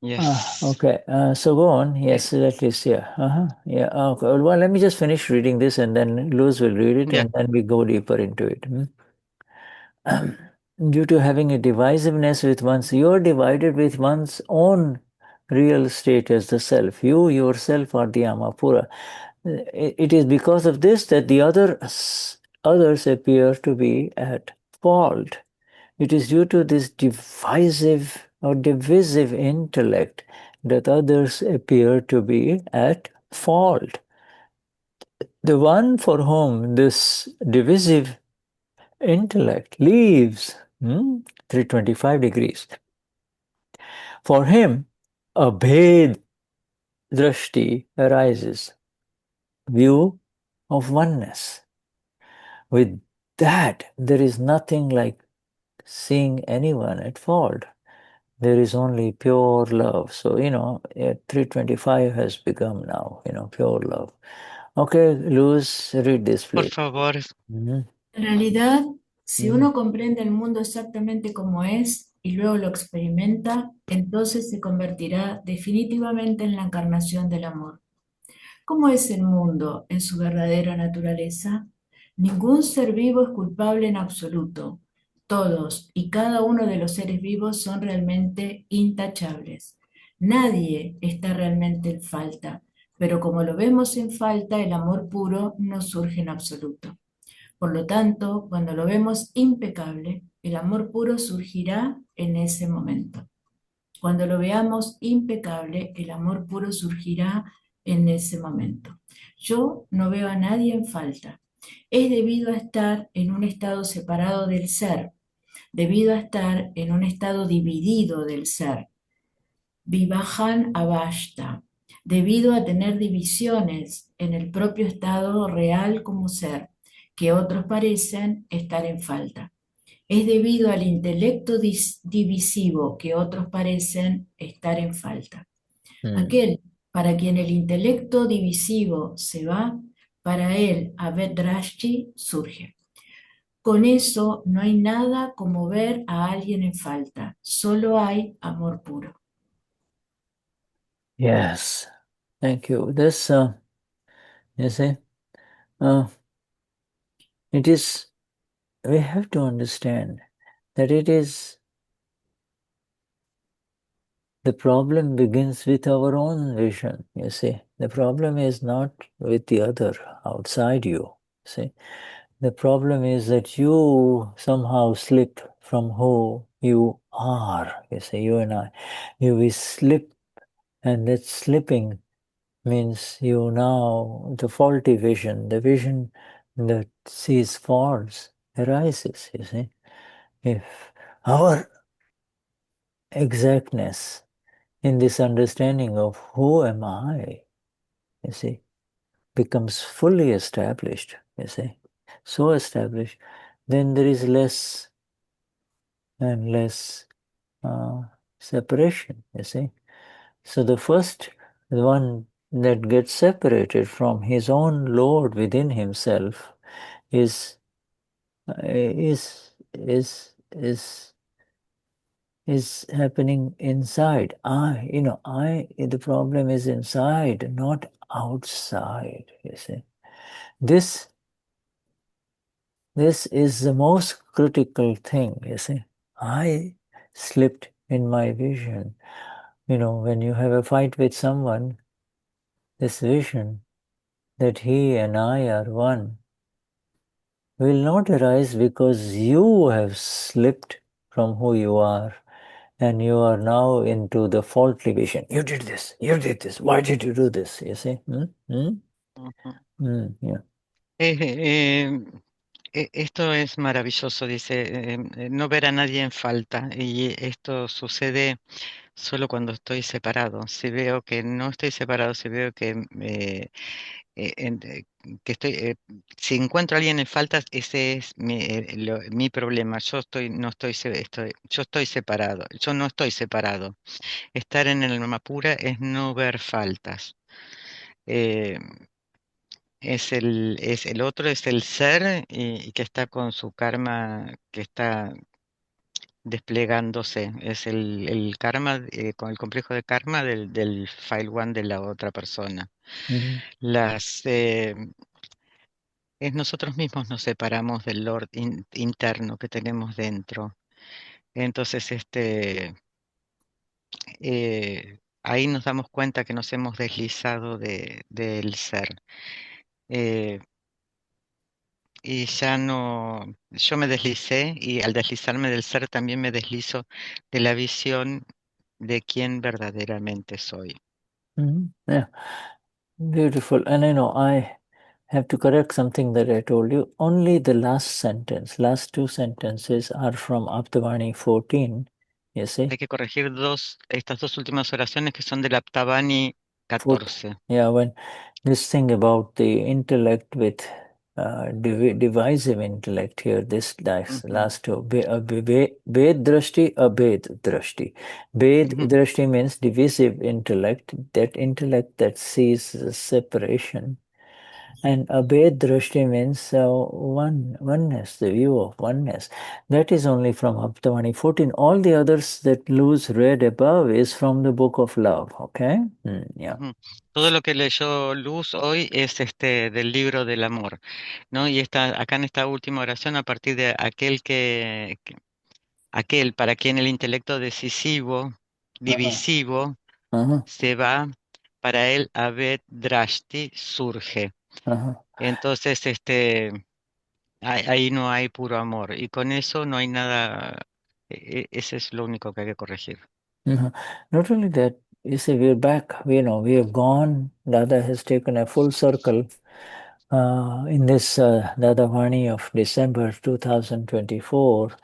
Yes. Okay, so go on. Yes, at least, yeah. Yeah, okay. Well, let me just finish reading this and then Luz will read it and then we go deeper into it. Due to having a divisiveness with you're divided with one's own real state as the self. You yourself are the Amapura. It is because of this that the others appear to be at fault, it is due to this divisive or divisive intellect that others appear to be at fault. The one for whom this divisive intellect leaves 325 degrees, for him a bhed drashti arises, view of oneness. With that, there is nothing like seeing anyone at fault. There is only pure love. So, 325 has become now, pure love. Okay, Luz, read this, Por please. favor. Mhm. En realidad, si Mm. uno comprende el mundo exactamente como es y luego lo experimenta, entonces se convertirá definitivamente en la encarnación del amor. ¿Cómo es el mundo en su verdadera naturaleza? Ningún ser vivo es culpable en absoluto. Todos y cada uno de los seres vivos son realmente intachables. Nadie está realmente en falta, pero como lo vemos en falta, el amor puro no surge en absoluto. Por lo tanto, cuando lo vemos impecable, el amor puro surgirá en ese momento. Cuando lo veamos impecable, el amor puro surgirá en ese momento. Yo no veo a nadie en falta. Es debido a estar en un estado separado del ser, debido a estar en un estado dividido del ser. Vivahan abashta, debido a tener divisiones en el propio estado real como ser, que otros parecen estar en falta. Es debido al intelecto divisivo que otros parecen estar en falta. Aquel para quien el intelecto divisivo se va, para él abre surge. Con eso no hay nada como ver a alguien en falta, solo hay amor puro. Yes, thank you. This, you see, it is, we have to understand that it is, the problem begins with our own vision, you see. The problem is not with the other outside you, see. The problem is that you somehow slip from who you are, you see, you and I. We slip, and that slipping means you now, the faulty vision, the vision that sees faults arises, you see. If our exactness in this understanding of who am I, you see, becomes fully established, you see, so established, then there is less and less separation, you see. So the first one that gets separated from his own Lord within himself is happening inside. The problem is inside, not outside, you see. This is the most critical thing, you see. I slipped in my vision. When you have a fight with someone, this vision that he and I are one will not arise because you have slipped from who you are and you are now into the faulty vision. You did this, why did you do this? You see? Yeah. Esto es maravilloso, dice, no ver a nadie en falta, y esto sucede solo cuando estoy separado. Si veo que no estoy separado, si veo que, que estoy, si encuentro a alguien en falta, ese es mi problema. No estoy, yo estoy separado, yo no estoy separado. Estar en el alma pura es no ver faltas. Eh, es el otro, es el ser y que está con su karma, que está desplegándose. Es el karma, con el complejo de karma del file one de la otra persona. Las, es nosotros mismos nos separamos del Lord interno que tenemos dentro. Entonces, ahí nos damos cuenta que nos hemos deslizado del ser. y ya no, yo me deslicé y al deslizarme del ser también me deslizo de la visión de quién verdaderamente soy. Yeah, beautiful. And I know I have to correct something that I told you. Only the last last two sentences are from Dadavani 14. You see? Hay que corregir estas dos últimas oraciones que son del Dadavani 14. Yeah, when this thing about the intellect with divisive intellect here, this Ujú, last two, Ved drashti, abed drashti. Ved ujú, drashti means divisive intellect, that intellect that sees the separation. And abed drashti means oneness, the view of oneness. That is only from Haptavani 14. All the others that Luz read above is from the book of love, okay? Yeah. ujú. Todo lo que leyó Luz hoy es del libro del amor, ¿no? Y está acá en esta última oración a partir de aquel para quien el intelecto decisivo, Uh-huh. divisivo, Uh-huh. se va, para él Abed Drashti surge. Uh-huh. Entonces, ahí no hay puro amor. Y con eso no hay nada, ese es lo único que hay que corregir. Uh-huh. Not only that, you see, we're back, we have gone, Dada has taken a full circle in this Dadavani of December 2024.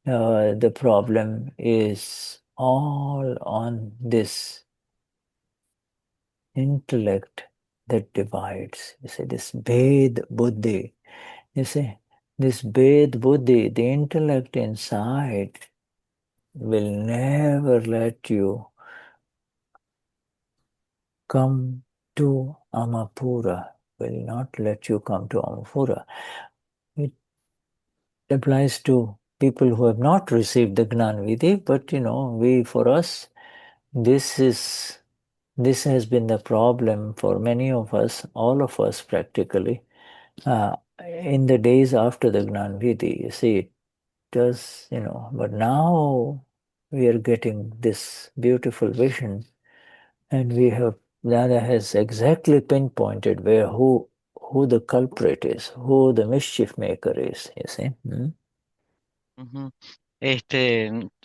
The problem is all on this intellect that divides. You see, this Bhed Buddhi. You see, this Bhed Buddhi, the intellect inside, will never let you come to Amapura, will not let you come to Amapura. It applies to people who have not received the Gnan Vidhi, but for us, this has been the problem for many of us, all of us practically, in the days after the Gnan Vidhi. You see, it does, but now we are getting this beautiful vision, and Dada has exactly pinpointed who the culprit is, who the mischief maker is, you see. Ujú.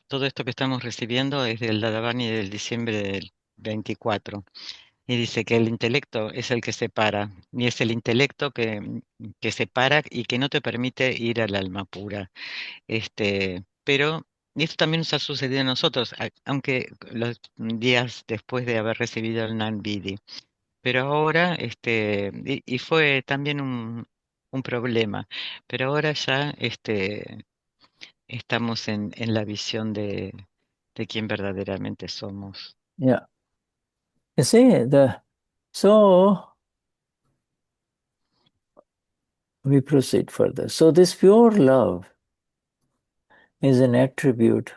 Todo esto que estamos recibiendo es del Dadavani del diciembre del 24. Y dice que el intelecto es el que separa, y es el intelecto que separa y que no te permite ir al alma pura. Pero y esto también nos ha sucedido a nosotros, aunque los días después de haber recibido el Nan-Vidhi. Pero ahora, y fue también un problema, pero ahora ya estamos en la visión de quién verdaderamente somos. Yeah. You see, so we proceed further. So this pure love is an attribute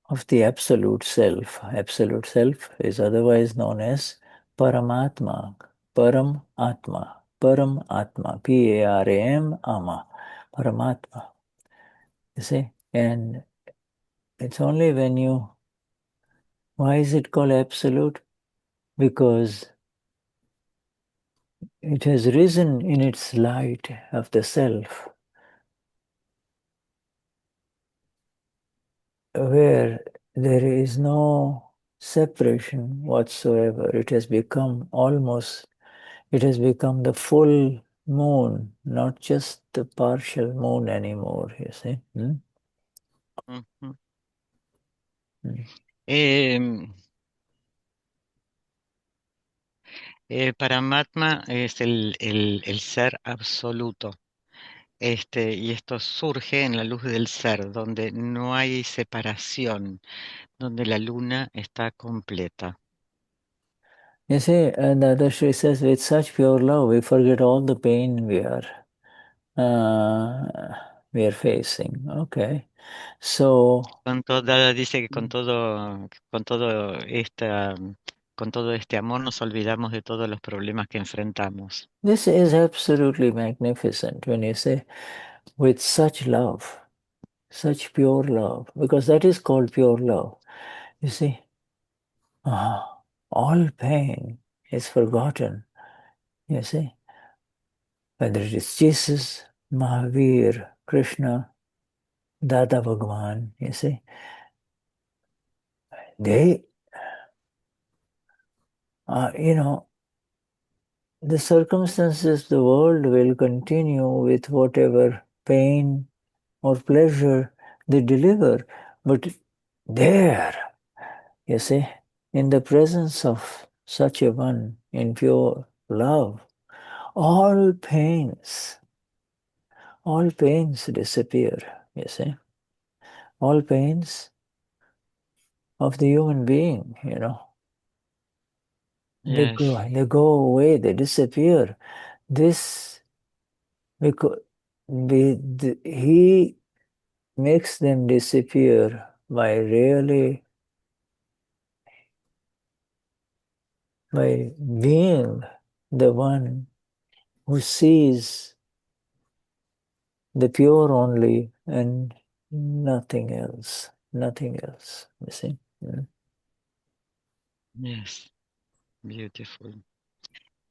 of the Absolute Self. Absolute Self is otherwise known as Paramatma. Param Atma. Param Atma. Param Ama. Paramatma. You see? And it's only when why is it called absolute? Because it has risen in its light of the self, where there is no separation whatsoever. It has become the full moon, not just the partial moon anymore, you see. Ujú. Mm. Em, Paramatma es el ser absoluto. Y esto surge en la luz del ser, donde no hay separación, donde la luna está completa. You see, and Dadashri says, with such pure love, we forget all the pain we are facing. Okay. So, Dada dice que con todo este amor nos olvidamos de todos los problemas que enfrentamos. this is absolutely magnificent when you say, with such love, such pure love, because that is called pure love. You see, all pain is forgotten, you see. whether it is Jesus, Mahavir, Krishna, Dada Bhagwan, you see, they, the circumstances, the world will continue with whatever pain or pleasure they deliver. But there, you see, in the presence of such a one, in pure love, all pains disappear, you see. All pains of the human being, Yes, they go away, they disappear. This, because he makes them disappear by being the one who sees the pure only and nothing else, you see. yes, beautiful.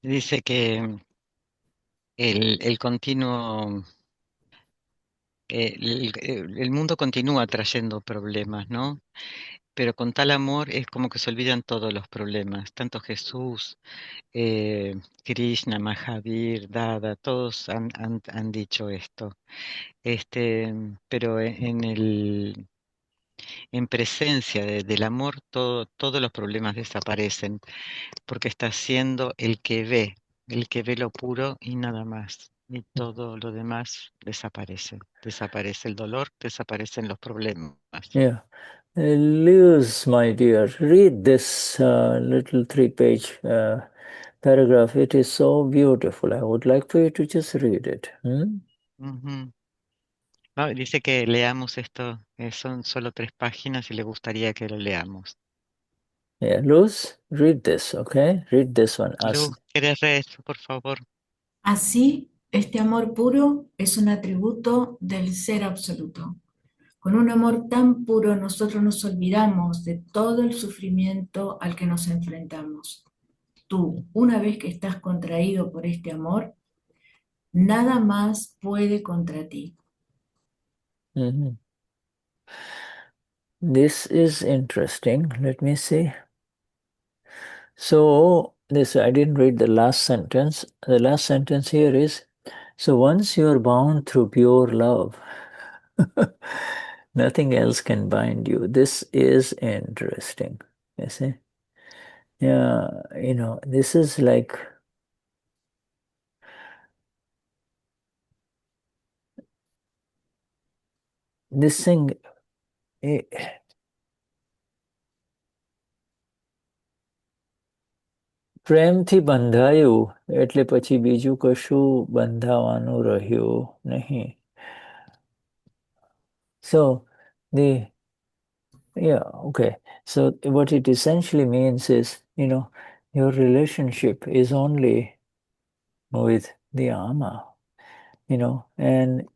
Dice que el continuo, el mundo continúa trayendo problemas, ¿no? Pero con tal amor es como que se olvidan todos los problemas. Tanto Jesús, Krishna, Mahavir, Dada, todos han dicho esto. Pero en presencia del amor, todos los problemas desaparecen, porque está siendo el que ve lo puro y nada más. Y todo lo demás desaparece. Desaparece el dolor, desaparecen los problemas. Yeah. Lewis, my dear, read this little 3-page paragraph. It is so beautiful. I would like for you to just read it. Ujú. Dice que leamos esto, son solo 3 páginas y le gustaría que lo leamos. Yeah, Luz, read this, okay? Read this one. Luz, ¿quieres leer esto, por favor? Así, este amor puro es un atributo del ser absoluto. Con un amor tan puro nosotros nos olvidamos de todo el sufrimiento al que nos enfrentamos. Tú, una vez que estás contraído por este amor, nada más puede contra ti. Mhm. This is interesting. Let me see. So, I didn't read the last sentence. The last sentence here is, so once you are bound through pure love, nothing else can bind you. This is interesting. You see? Yeah, this is like this thing. eh, પ્રેમથી બંધાયું એટલે પછી બીજું કશું બંધાવાનું રહ્યું નહીં. So the yeah, okay. So what it essentially means is, your relationship is only with the ama, and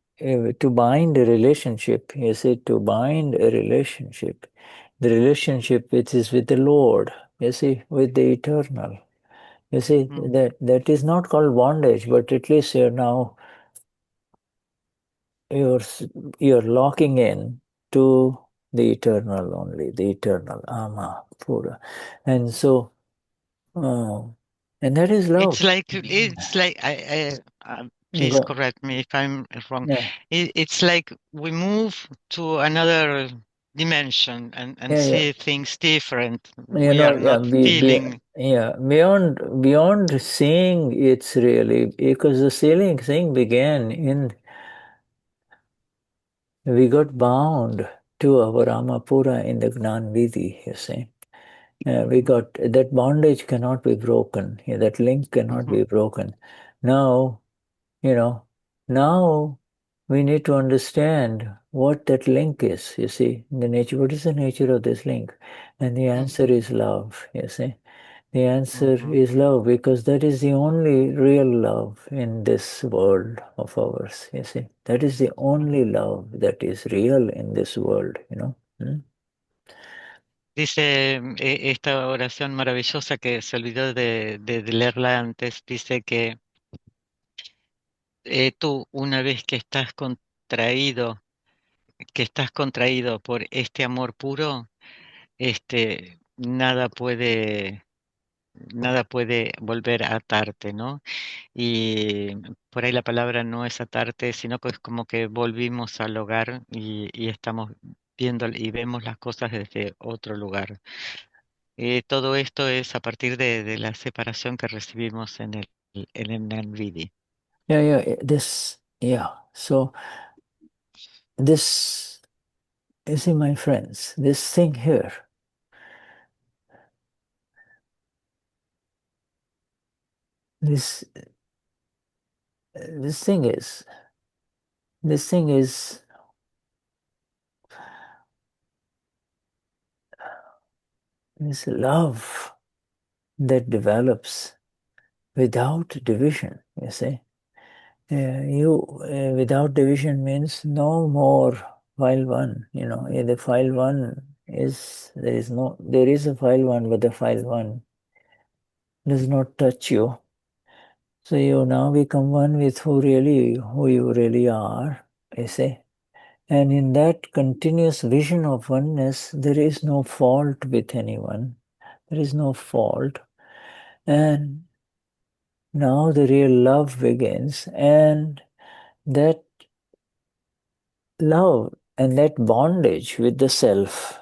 to bind a relationship, you see, to bind a relationship, the relationship which is with the Lord, you see, with the eternal. You see, that is not called bondage, but at least you're you're locking in to the eternal only, the eternal ama pura, and so and that is love. It's like please Go- correct me if I'm wrong. yeah, It's like we move to another dimension and yeah, yeah. see things different. We are Yeah, not feeling. yeah, beyond seeing, it's really because the seeing thing began in we got bound to our Amapura in the Gnan Vidhi, you see. We got that bondage cannot be broken. Yeah, that link cannot be broken. Now, now we need to understand what that link is, you see. The nature, what is the nature of this link? And the answer is love, you see. The answer is love because that is the only real love in this world of ours, you see. That is the only love that is real in this world, Dice esta oración maravillosa que se olvidó de leerla antes, dice que tú una vez que estás contraído por este amor puro, nada puede volver a atarte, ¿no? Y por ahí la palabra no es atarte, sino que es como que volvimos al hogar y estamos viendo y vemos las cosas desde otro lugar. Todo esto es a partir de la separación que recibimos en el Nvidia. So this, you see, my friends, this thing here, this thing is this love that develops without division, you see. Without division means no more file one, the file one there is a file one, but the file one does not touch you. So you now become one with who you really are, you see. And in that continuous vision of oneness, there is no fault with anyone. There is no fault. And now the real love begins, and that love and that bondage with the self,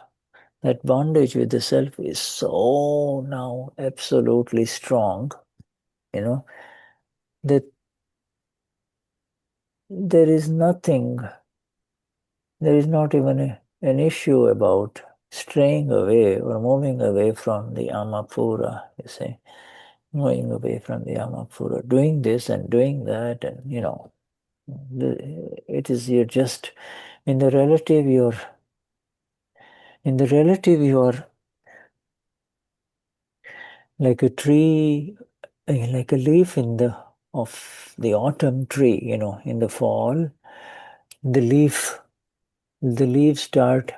is so now absolutely strong, that there is not even an issue about straying away or moving away from the Amapura, you see, moving away from the Amapura, doing this and doing that, and it is you're just in the relative you're like a tree, like a leaf of the autumn tree, in the fall, the leaves start,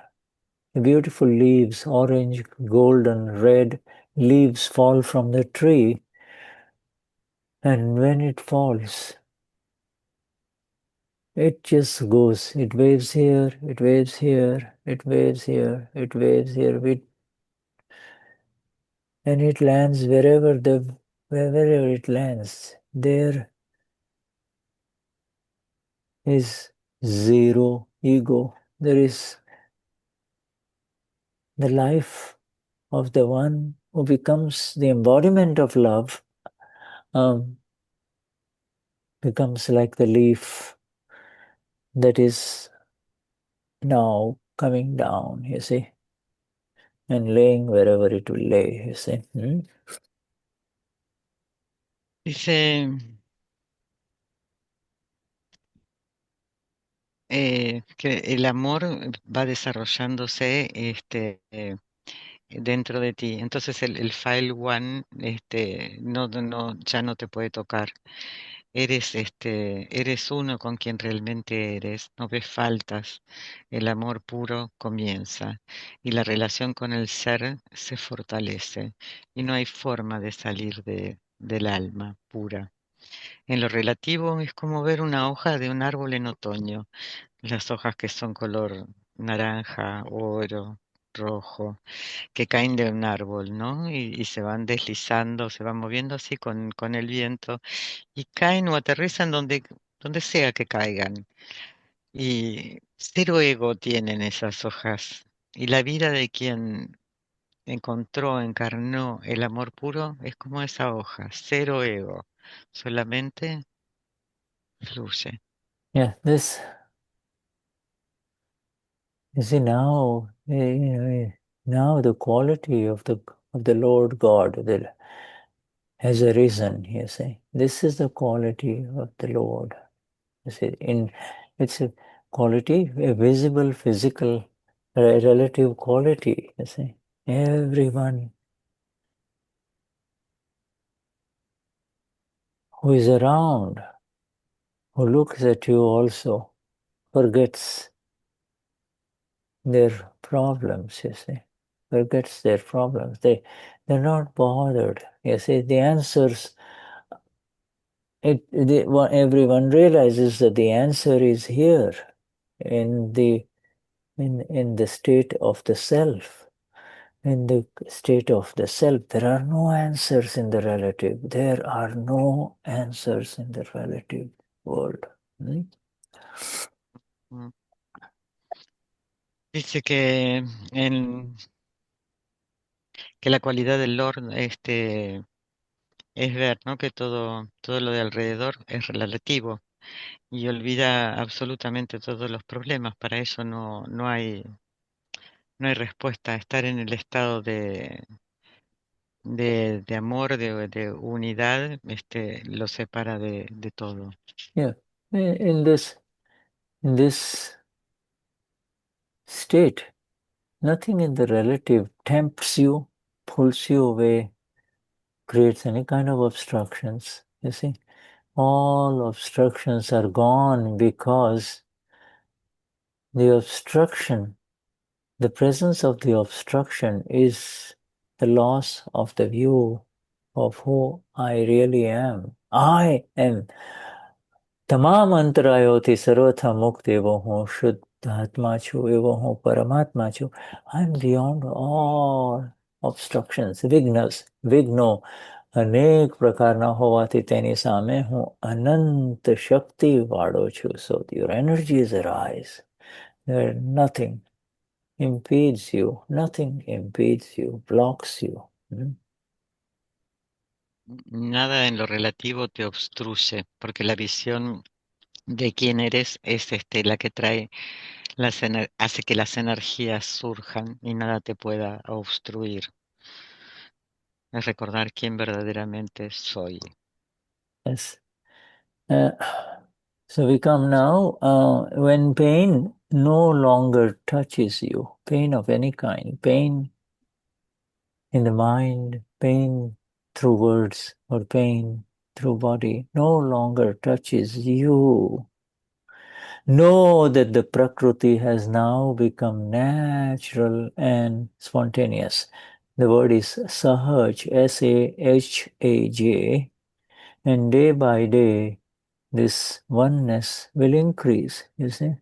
beautiful leaves, orange, golden, red leaves fall from the tree, and when it falls, it just goes, it waves here, it waves here, it waves here, it waves here, and it lands wherever it lands. There is zero ego. There is the life of the one who becomes the embodiment of love, becomes like the leaf that is now coming down, you see, and laying wherever it will lay, you see. Dice que el amor va desarrollándose dentro de ti. Entonces el file one ya no te puede tocar. Eres uno con quien realmente eres, no ves faltas, el amor puro comienza y la relación con el ser se fortalece y no hay forma de salir del alma pura. En lo relativo es como ver una hoja de un árbol en otoño, las hojas que son color naranja, oro, rojo, que caen de un árbol, ¿no? Y se van deslizando, se van moviendo así con el viento y caen o aterrizan donde sea que caigan. Y cero ego tienen esas hojas. Y la vida de quien encarnó el amor puro es como esa hoja, cero ego, solamente fluye. Yeah, this, you see, now, now the quality of the Lord God has arisen, you see. This is the quality of the Lord. You see, it's a quality, a visible, physical, relative quality, you see. Everyone who is around, who looks at you also, forgets their problems, you see. Forgets their problems. They're not bothered. You see, the answers what everyone realizes that the answer is here in the state of the self. In the state of the self, there are no answers in the relative. There are no answers in the relative world. Mm. Dice que, que la cualidad del Lord es ver, ¿no? Que todo lo de alrededor es relativo y olvida absolutamente todos los problemas. Para eso no hay respuesta. Estar en el estado de amor, de unidad, lo separa de todo. Yeah. In this state, nothing in the relative tempts you, pulls you away, creates any kind of obstructions. You see, all obstructions are gone because the presence of the obstruction is the loss of the view of who I really am. I am. તમામ અંતરાયોથી સર્વથા મુક્ત એવો હું શુદ્ધાત્મા છું, એવો હું પરમાત્મા છું. I am beyond all obstructions, વિઘ્નો અનેક પ્રકારના હોવાથી તેની સામે હું અનંત શક્તિ વાળો છું. So your energies arise. There nothing impedes you, nothing impedes you, blocks you. Nada en lo relativo te obstruye, porque la visión de quién eres es la que trae hace que las energías surjan y nada te pueda obstruir. Es recordar quién verdaderamente soy. Yes. So we come now, when pain no longer touches you, pain of any kind, pain in the mind, pain through words, or pain through body, no longer touches you. Know that the Prakriti has now become natural and spontaneous. The word is Sahaj, S-A-H-A-J, and day by day, this oneness will increase, you see.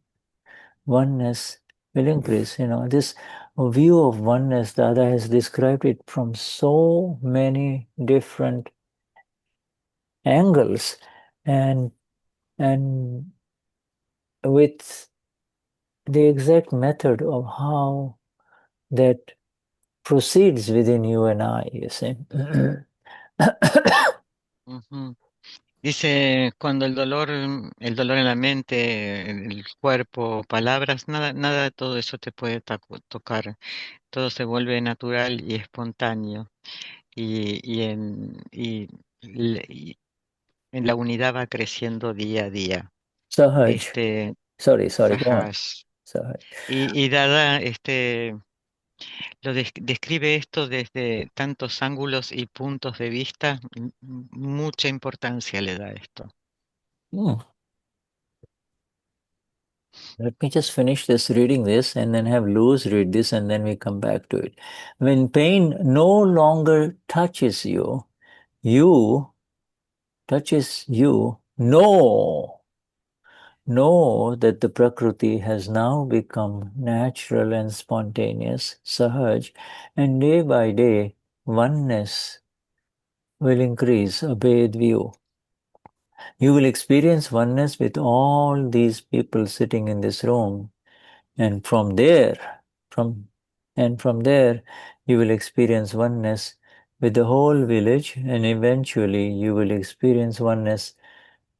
Oneness will increase. This view of oneness, Dada has described it from so many different angles and with the exact method of how that proceeds within you and I, you see. Ujú. Dice, cuando el dolor en la mente, el cuerpo, palabras, nada de todo eso te puede tocar. Todo se vuelve natural y espontáneo. Y en la unidad va creciendo día a día. Sahaj. Este, Sorry, go on. Sahaj. Sahaj. Y Dada, describe esto desde tantos ángulos y puntos de vista. Mucha importancia le da esto. Let me just finish reading this and then have Luz read this and then we come back to it. When pain no longer touches you, know that the Prakriti has now become natural and spontaneous, Sahaj, and day by day, oneness will increase, Abhed view. You will experience oneness with all these people sitting in this room. And from there, you will experience oneness with the whole village, and eventually you will experience oneness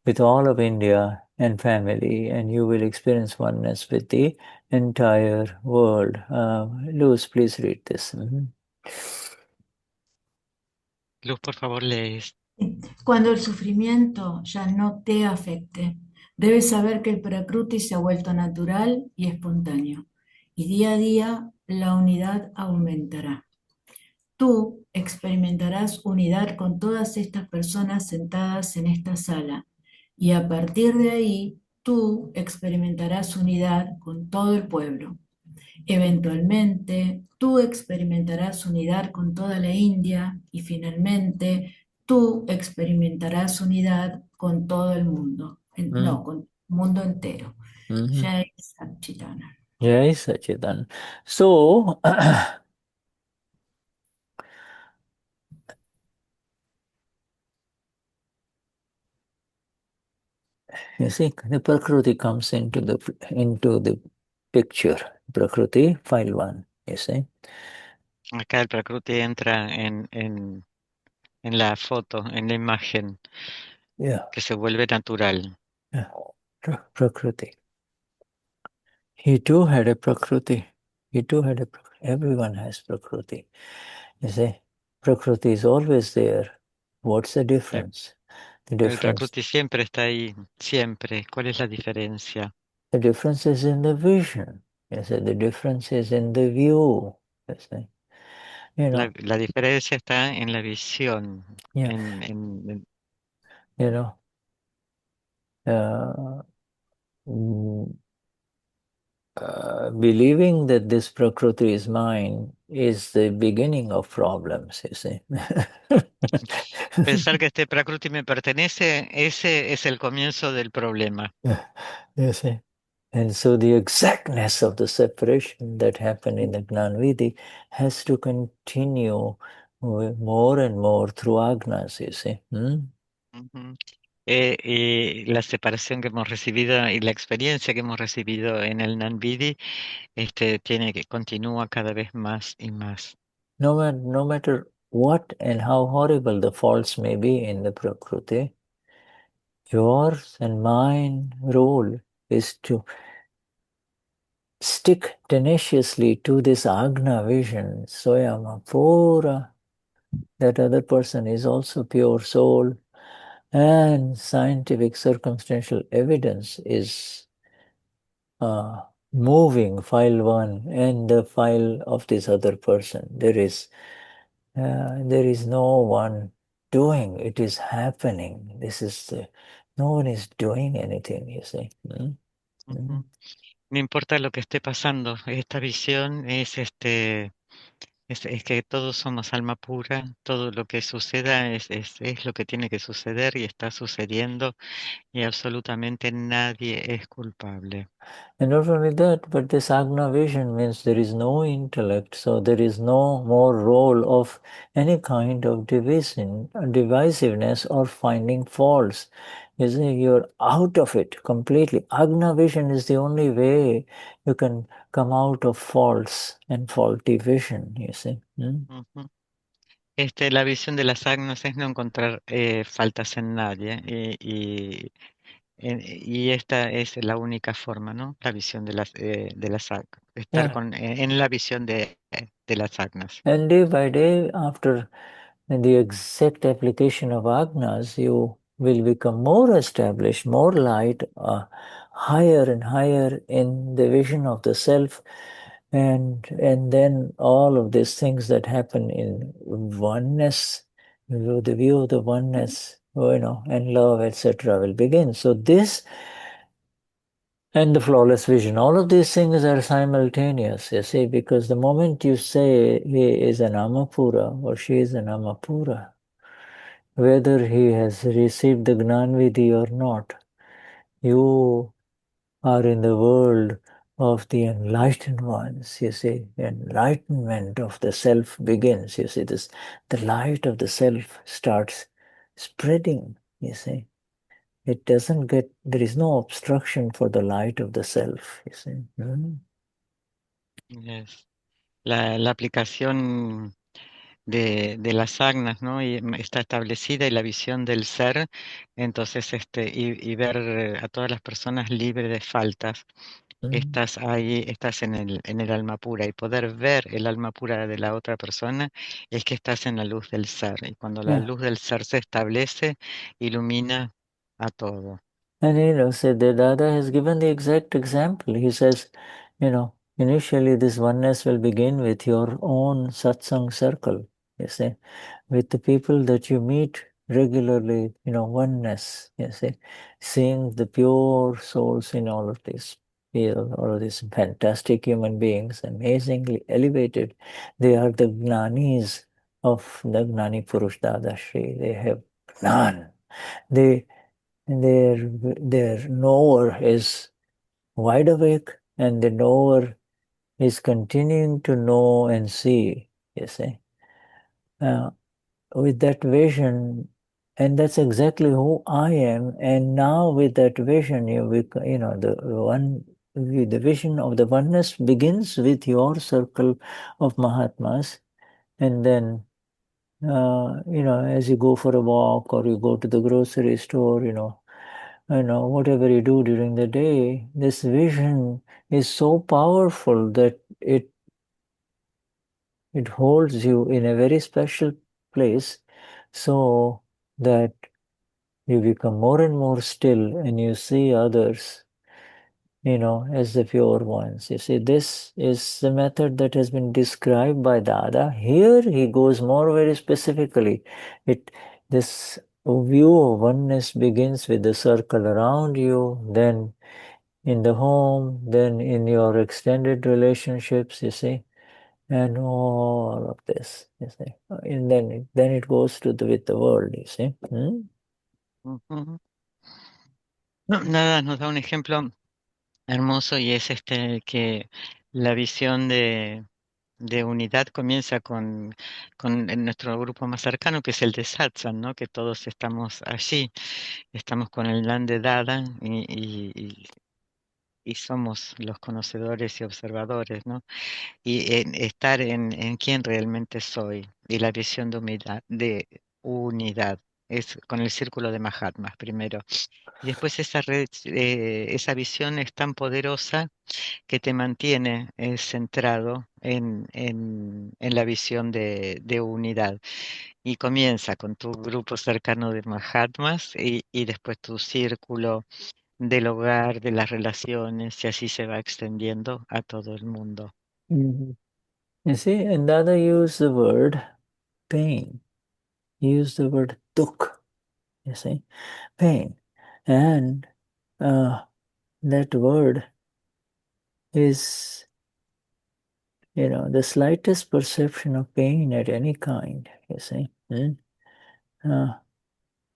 with all of India and family, and you will experience oneness with the entire world. Luz, please read this. Luz, por favor, lees. Cuando el sufrimiento ya no te afecte, debes saber que el Prakruti se ha vuelto natural y espontáneo, y día a día la unidad aumentará. Tú experimentarás unidad con todas estas personas sentadas en esta sala, y a partir de ahí tú experimentarás unidad con todo el pueblo. Eventualmente, tú experimentarás unidad con toda la India y finalmente tú experimentarás unidad con todo el mundo, no, con el mundo entero. Jai Satchitanand. Jai Satchitanand. So, you see, the Prakriti comes into the picture. Prakriti, file 1, you see. Acá el Prakriti entra en la foto, en la imagen, Yeah. que se vuelve natural. Yeah. Prakriti. He too had a Prakriti. He too had a Prakriti. Everyone has Prakriti. You see, Prakriti is always there. What's the difference? The El difference. Prakriti siempre está ahí, siempre. ¿Cuál es la diferencia? The difference is in the vision. You see, the difference is in the view. You see, you know. La diferencia está en la visión, Yeah. en You know. Believing that this Prakriti is mine is the beginning of problems, you see. Pensar que este Prakriti me pertenece, ese es el comienzo del problema. You see. And so the exactness of the separation that happened in the Gnanvidi has to continue more and more through agnas, you see. Ujú. Y la separación que hemos recibido y la experiencia que hemos recibido en el Nanvidi, continúa cada vez más y más. No matter what and how horrible the faults may be in the Prakriti, yours and mine role is to stick tenaciously to this Agna vision, Soyama Pura, that other person is also pure soul, and scientific circumstantial evidence is moving file 1 and the file of this other person. There is no one doing, it is happening. No one is doing anything, you see. Ujú. No importa lo que esté pasando, esta visión es que todos somos alma pura, todo lo que suceda es lo que tiene que suceder y está sucediendo y absolutamente nadie es culpable. And not only that, but this Agna vision means there is no intellect, so there is no more role of any kind of divisiveness or finding faults. You see, you're out of it completely. Agna vision is the only way you can come out of faults and faulty vision, you see. Ujú. La visión de las agnos es no encontrar faltas en nadie y esta es la única forma, ¿no? La visión de las agnos, estar Yeah. en la visión de las agnas. And day by day, after the exact application of agnas, you will become more established, more light, higher and higher in the vision of the self, and then all of these things that happen in oneness, the view of the oneness, and love, etc., will begin. So this and the flawless vision, all of these things are simultaneous, you see, because the moment you say he is an Amapura or she is an Amapura, whether he has received the Gnanvidhi or not, you are in the world of the enlightened ones, you see. Enlightenment of the self begins, you see. The light of the self starts spreading, you see. It doesn't there is no obstruction for the light of the self, you see. Yes. La aplicación de las agnas, ¿no? Y está establecida y la visión del ser, entonces y ver a todas las personas libres de faltas. Estás ahí, estás en el alma pura y poder ver el alma pura de la otra persona es que estás en la luz del ser. Y cuando la Yeah. luz del ser se establece, ilumina a todo. And so the Dada has given the exact example. He says, initially this oneness will begin with your own satsang circle, you see, with the people that you meet regularly, oneness, you see, seeing the pure souls in all of these, all of these fantastic human beings, amazingly elevated. They are the Gnanis of the Gnani Purush Dadashri. They have none. Their knower is wide awake, and the knower is continuing to know and see, you see. With that vision, and that's exactly who I am. And now with that vision, the vision of the oneness begins with your circle of Mahatmas, and then as you go for a walk or you go to the grocery store, whatever you do during the day, this vision is so powerful that it holds you in a very special place, so that you become more and more still and you see others, as the pure ones. You see, this is the method that has been described by Dada. Here he goes more very specifically. This view of oneness begins with the circle around you, then in the home, then in your extended relationships, you see, and all of this, you see. And then it goes with the world, you see. Ujú. No, nada, nos da un ejemplo hermoso y es que la visión de unidad comienza con en nuestro grupo más cercano, que es el de Satsang, ¿no? Que todos estamos allí, estamos con el Lan de Dada y somos los conocedores y observadores, ¿no? Y estar en quién realmente soy y la visión de unidad. Es con el círculo de Mahatmas primero. Y después esa visión es tan poderosa que te mantiene centrado en la visión de unidad. Y comienza con tu grupo cercano de Mahatmas y después tu círculo del hogar, de las relaciones, y así se va extendiendo a todo el mundo. You see, and Dada used the word pain. He used the word dukh, you see, pain. And that word is, the slightest perception of pain at any kind, you see, that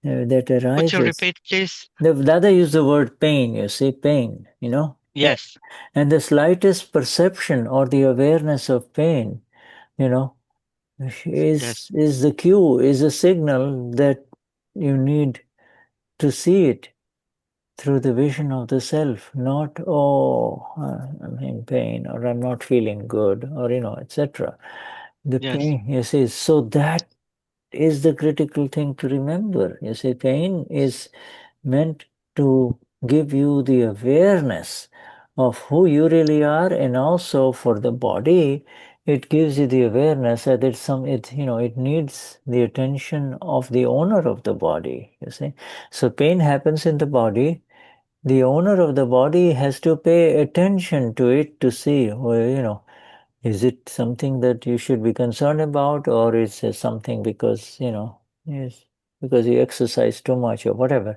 Would you arises. repeat, please? The Dada used the word pain, you see, pain, Yes. And the slightest perception or the awareness of pain, Yes. is the cue, is a signal that you need to see it through the vision of the self, not, I'm in pain, or I'm not feeling good, or, etc. The Yes. pain, you see, so that is the critical thing to remember. You see, pain is meant to give you the awareness of who you really are, and also for the body, it gives you the awareness that it needs the attention of the owner of the body, you see. So pain happens in the body. The owner of the body has to pay attention to it to see, is it something that you should be concerned about, or is it something because, because you exercise too much or whatever.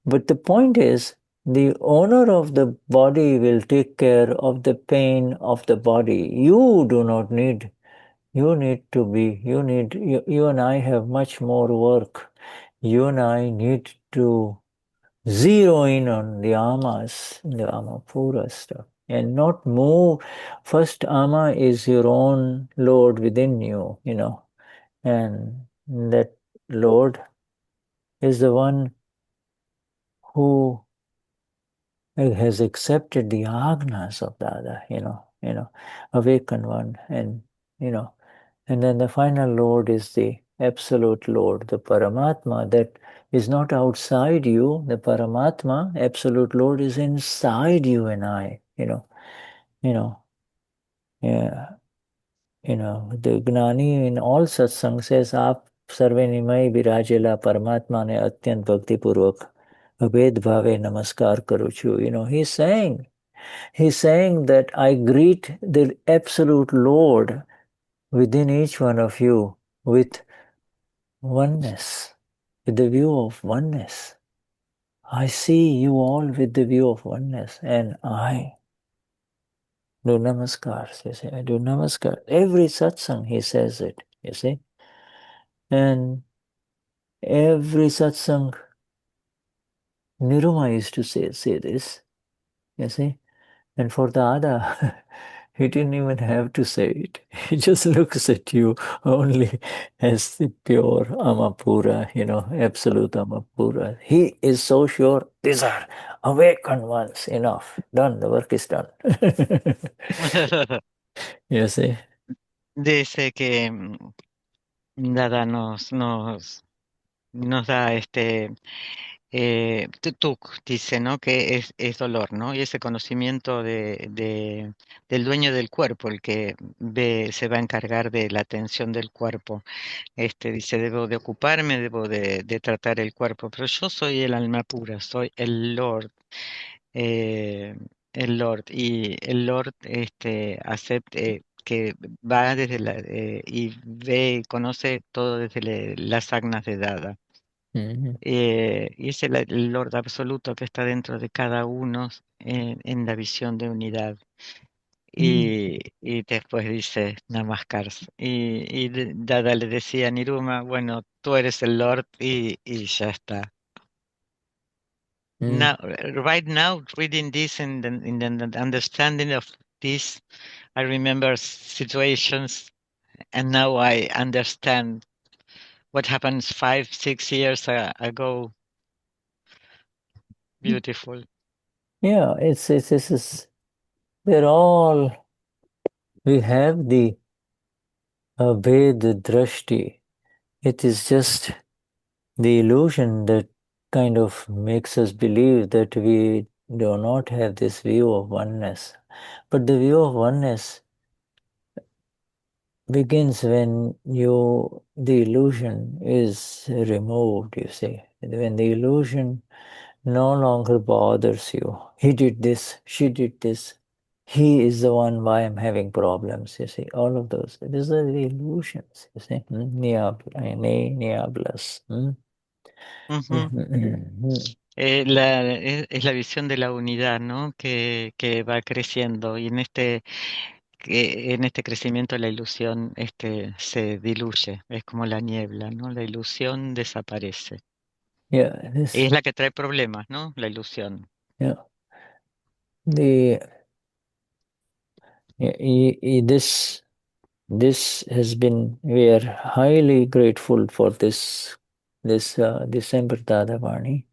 But the point is, the owner of the body will take care of the pain of the body. You do not need, you and I have much more work. You and I need to zero in on the amas, the amapura stuff, and not move. First ama is your own Lord within you, and that Lord is the one who has accepted the agnas of Dada, awakened one, and then the final Lord is the absolute Lord, the Paramatma, that is not outside you. The Paramatma, absolute Lord, is inside you and I, yeah. The Gnani in all Satsangs says, आप सर्वनिमय विराजेला परमात्मा ने अत्यंत भक्ति पूर्वक अभेद भावे नमस्कार करो छु. He's saying that I greet the absolute Lord within each one of you with oneness, with the view of oneness. I see you all with the view of oneness, and I do namaskars. You see, I do namaskar. Every satsang he says it, you see. And every satsang, Niruma used to say this, you see. And for Dada, he didn't even have to say it. He just looks at you only as the pure Amapura, absolute Amapura. He is so sure these are awakened ones. Enough. Done. The work is done. You see? Dice que Dada nos da tuk, dice, ¿no? Que es dolor, ¿no? Y ese conocimiento del dueño del cuerpo, el que se va a encargar de la atención del cuerpo. Dice, debo de ocuparme, debo de tratar el cuerpo, pero yo soy el alma pura, soy el Lord. eh, el Lord, y el Lord acepte que va desde y ve y conoce todo desde las agnas de Dada. Y es el Lord absoluto que está dentro de cada uno en la visión de unidad. Y después dice Namaskar. Y Dada le decía a Niruma, bueno, tú eres el Lord y ya está. Now, right now, reading this and in the understanding of this, I remember situations, and now I understand what happens 5-6 years ago. Beautiful. Yeah, we're all, we have the Ved Drashti. It is just the illusion that kind of makes us believe that we do not have this view of oneness. But the view of oneness begins when the illusion is removed, you see. When the illusion no longer bothers you. He did this, she did this. He is the one why I'm having problems, you see. All of those. These are the illusions, you see. Niablas. Es la visión de la unidad, ¿no? Que va creciendo y en este crecimiento la ilusión se diluye, es como la niebla, ¿no? La ilusión desaparece. Yeah, Y es la que trae problemas, ¿no? La ilusión. Yeah. This has been, we are highly grateful for this December Dadavani,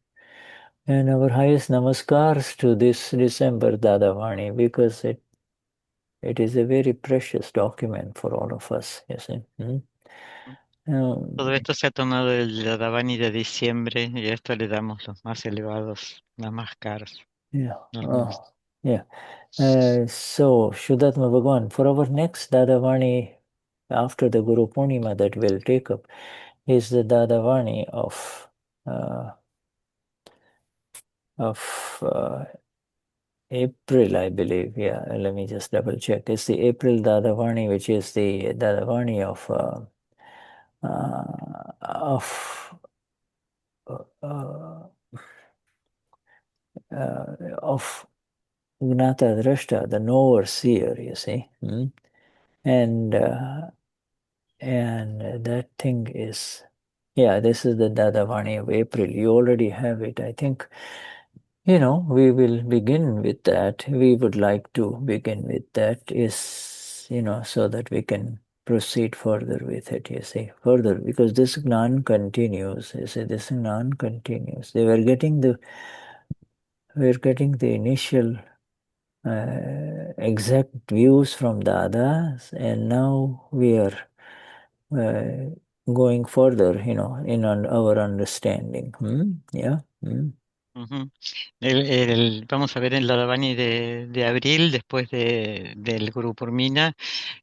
and our highest namaskars to this December Dadavani, because it is a very precious document for all of us, you see. Todo esto se ha tomado del Dadavani de diciembre y a esto le damos los más elevados namaskars. Yeah. Yeah. So, Shuddhatma Bhagwan, for our next Dadavani, after the Guru Purnima that we'll take up, is the Dadavani of April, I believe. Yeah, let me just double check. It's the April Dadavani, which is the Dadavani of Gnata-Drashta, the knower seer, you see. And that thing is, yeah, this is the Dadavani of April. You already have it. I think, we will begin with that. We would like to begin with that, is, so that we can proceed further with it, you see, further, because this Gnan continues, you see, this Gnan continues. We're getting the initial exact views from Dadas, and now we are going further, in our understanding. Yeah. Vamos a ver el Dadavani de abril, después del Guru Purnima,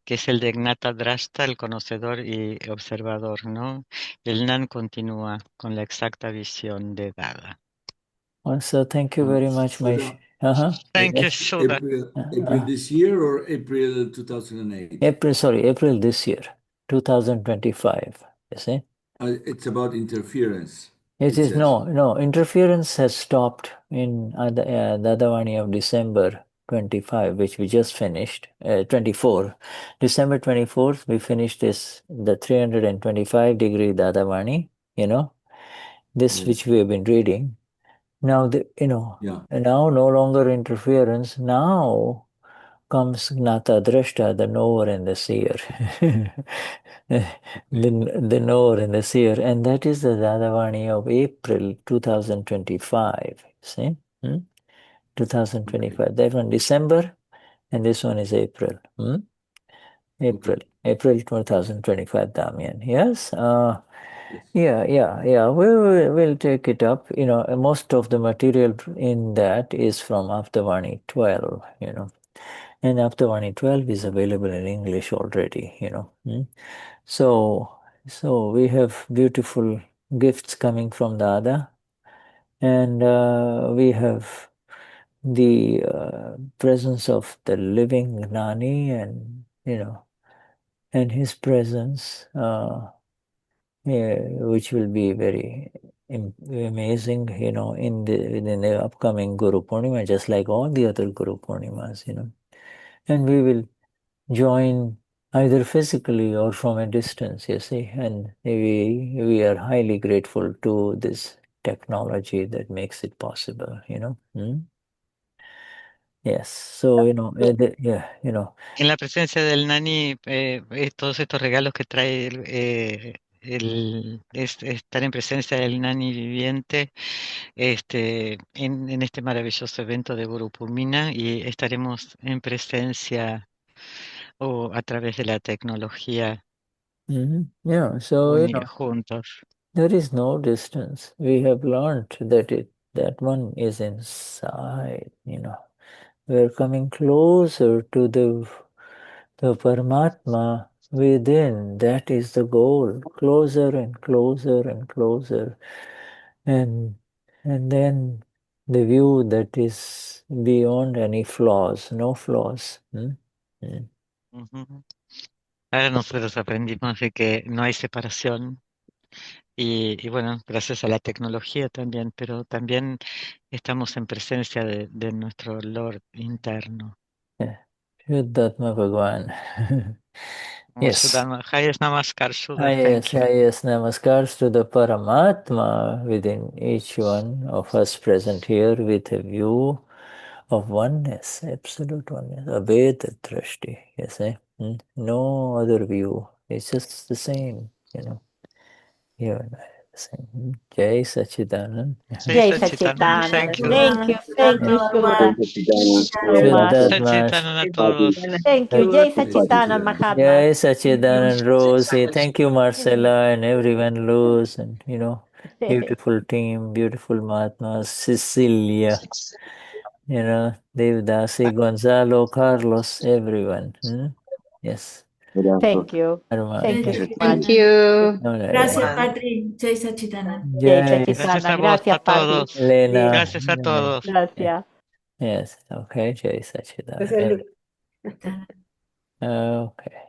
que es el de Gnata Drashta, el conocedor y observador, ¿no? El Nan continúa con la exacta visión de Dada. So thank you very much, Shuddha. Thank you, Shuddha. April this year or April 2008? April this year, 2025. You see? It's about interference. It is no interference has stopped in the Dadavani of December. 25, which we just finished, 24. December 24th, we finished the 325-degree Dadavani, this Yes. which we have been reading. Now, Yeah. now no longer interference. Now comes Gnata-Drashta, the knower and the seer. the knower and the seer. And that is the Dadavani of April 2025. See? 2025. Okay. That one December, and this one is April. April. Okay. April 2025, Damian. Yes? Yes. Yeah. We'll take it up. Most of the material in that is from Aptavani 12, And Aptavani 12 is available in English already, So we have beautiful gifts coming from Dada, and we have the presence of the living Gnani, and and his presence, which will be very amazing, in the upcoming Guru Purnima, just like all the other Guru Purnimas, And we will join either physically or from a distance, you see, and we are highly grateful to this technology that makes it possible, Yes, so En la presencia del Nani, todos estos regalos que trae estar en presencia del Nani viviente, en este maravilloso evento de Guru Purnima, y estaremos en presencia o a través de la tecnología Yeah, so juntos. there is no distance. We have learned that one is inside, We're coming closer to the Paramatma within. That is the goal. Closer and closer and closer. And then the view that is beyond any flaws, no flaws. Ujú. Ahora nosotros aprendimos de que no hay separación y bueno, gracias a la tecnología también, pero también estamos en presencia de nuestro Lord interno. Vishuddhatma Bhagwan. Yes. Highest Namaskar, Shuddha. Yes, Thank you. yes, namaskars to the Paramatma within each one of us present here with a view of oneness, absolute oneness, abeda drashti, No other view. It's just the same, You and I are the same. Jai Sachidanand. Jai Jai Satchitanand. Satchitanand. Thank you. Thank you. Thank you, Shuddha. Jai So much. Shuddhatma. Satchitanand a todos. Thank you. Jai Jai Satchitanand Satchidanand. Mahatma. Jai Sachidanand Rosie. Thank you, Marcella and everyone, Luz, and beautiful team, beautiful Mahatmas, Cecilia, Devdasi, Gonzalo, Carlos, everyone. Yes. Thank you. Arma. Thank you Jai so Thank much. Satchitanand. you. No, no, Gracias, Patri. Jai Satchitanand. Jai Jai Gracias a Satchitanand. vos, a Gracias, Patri. todos. Lena. Gracias a todos. Gracias. Yes. Okay. Jai Sachidanand. Okay.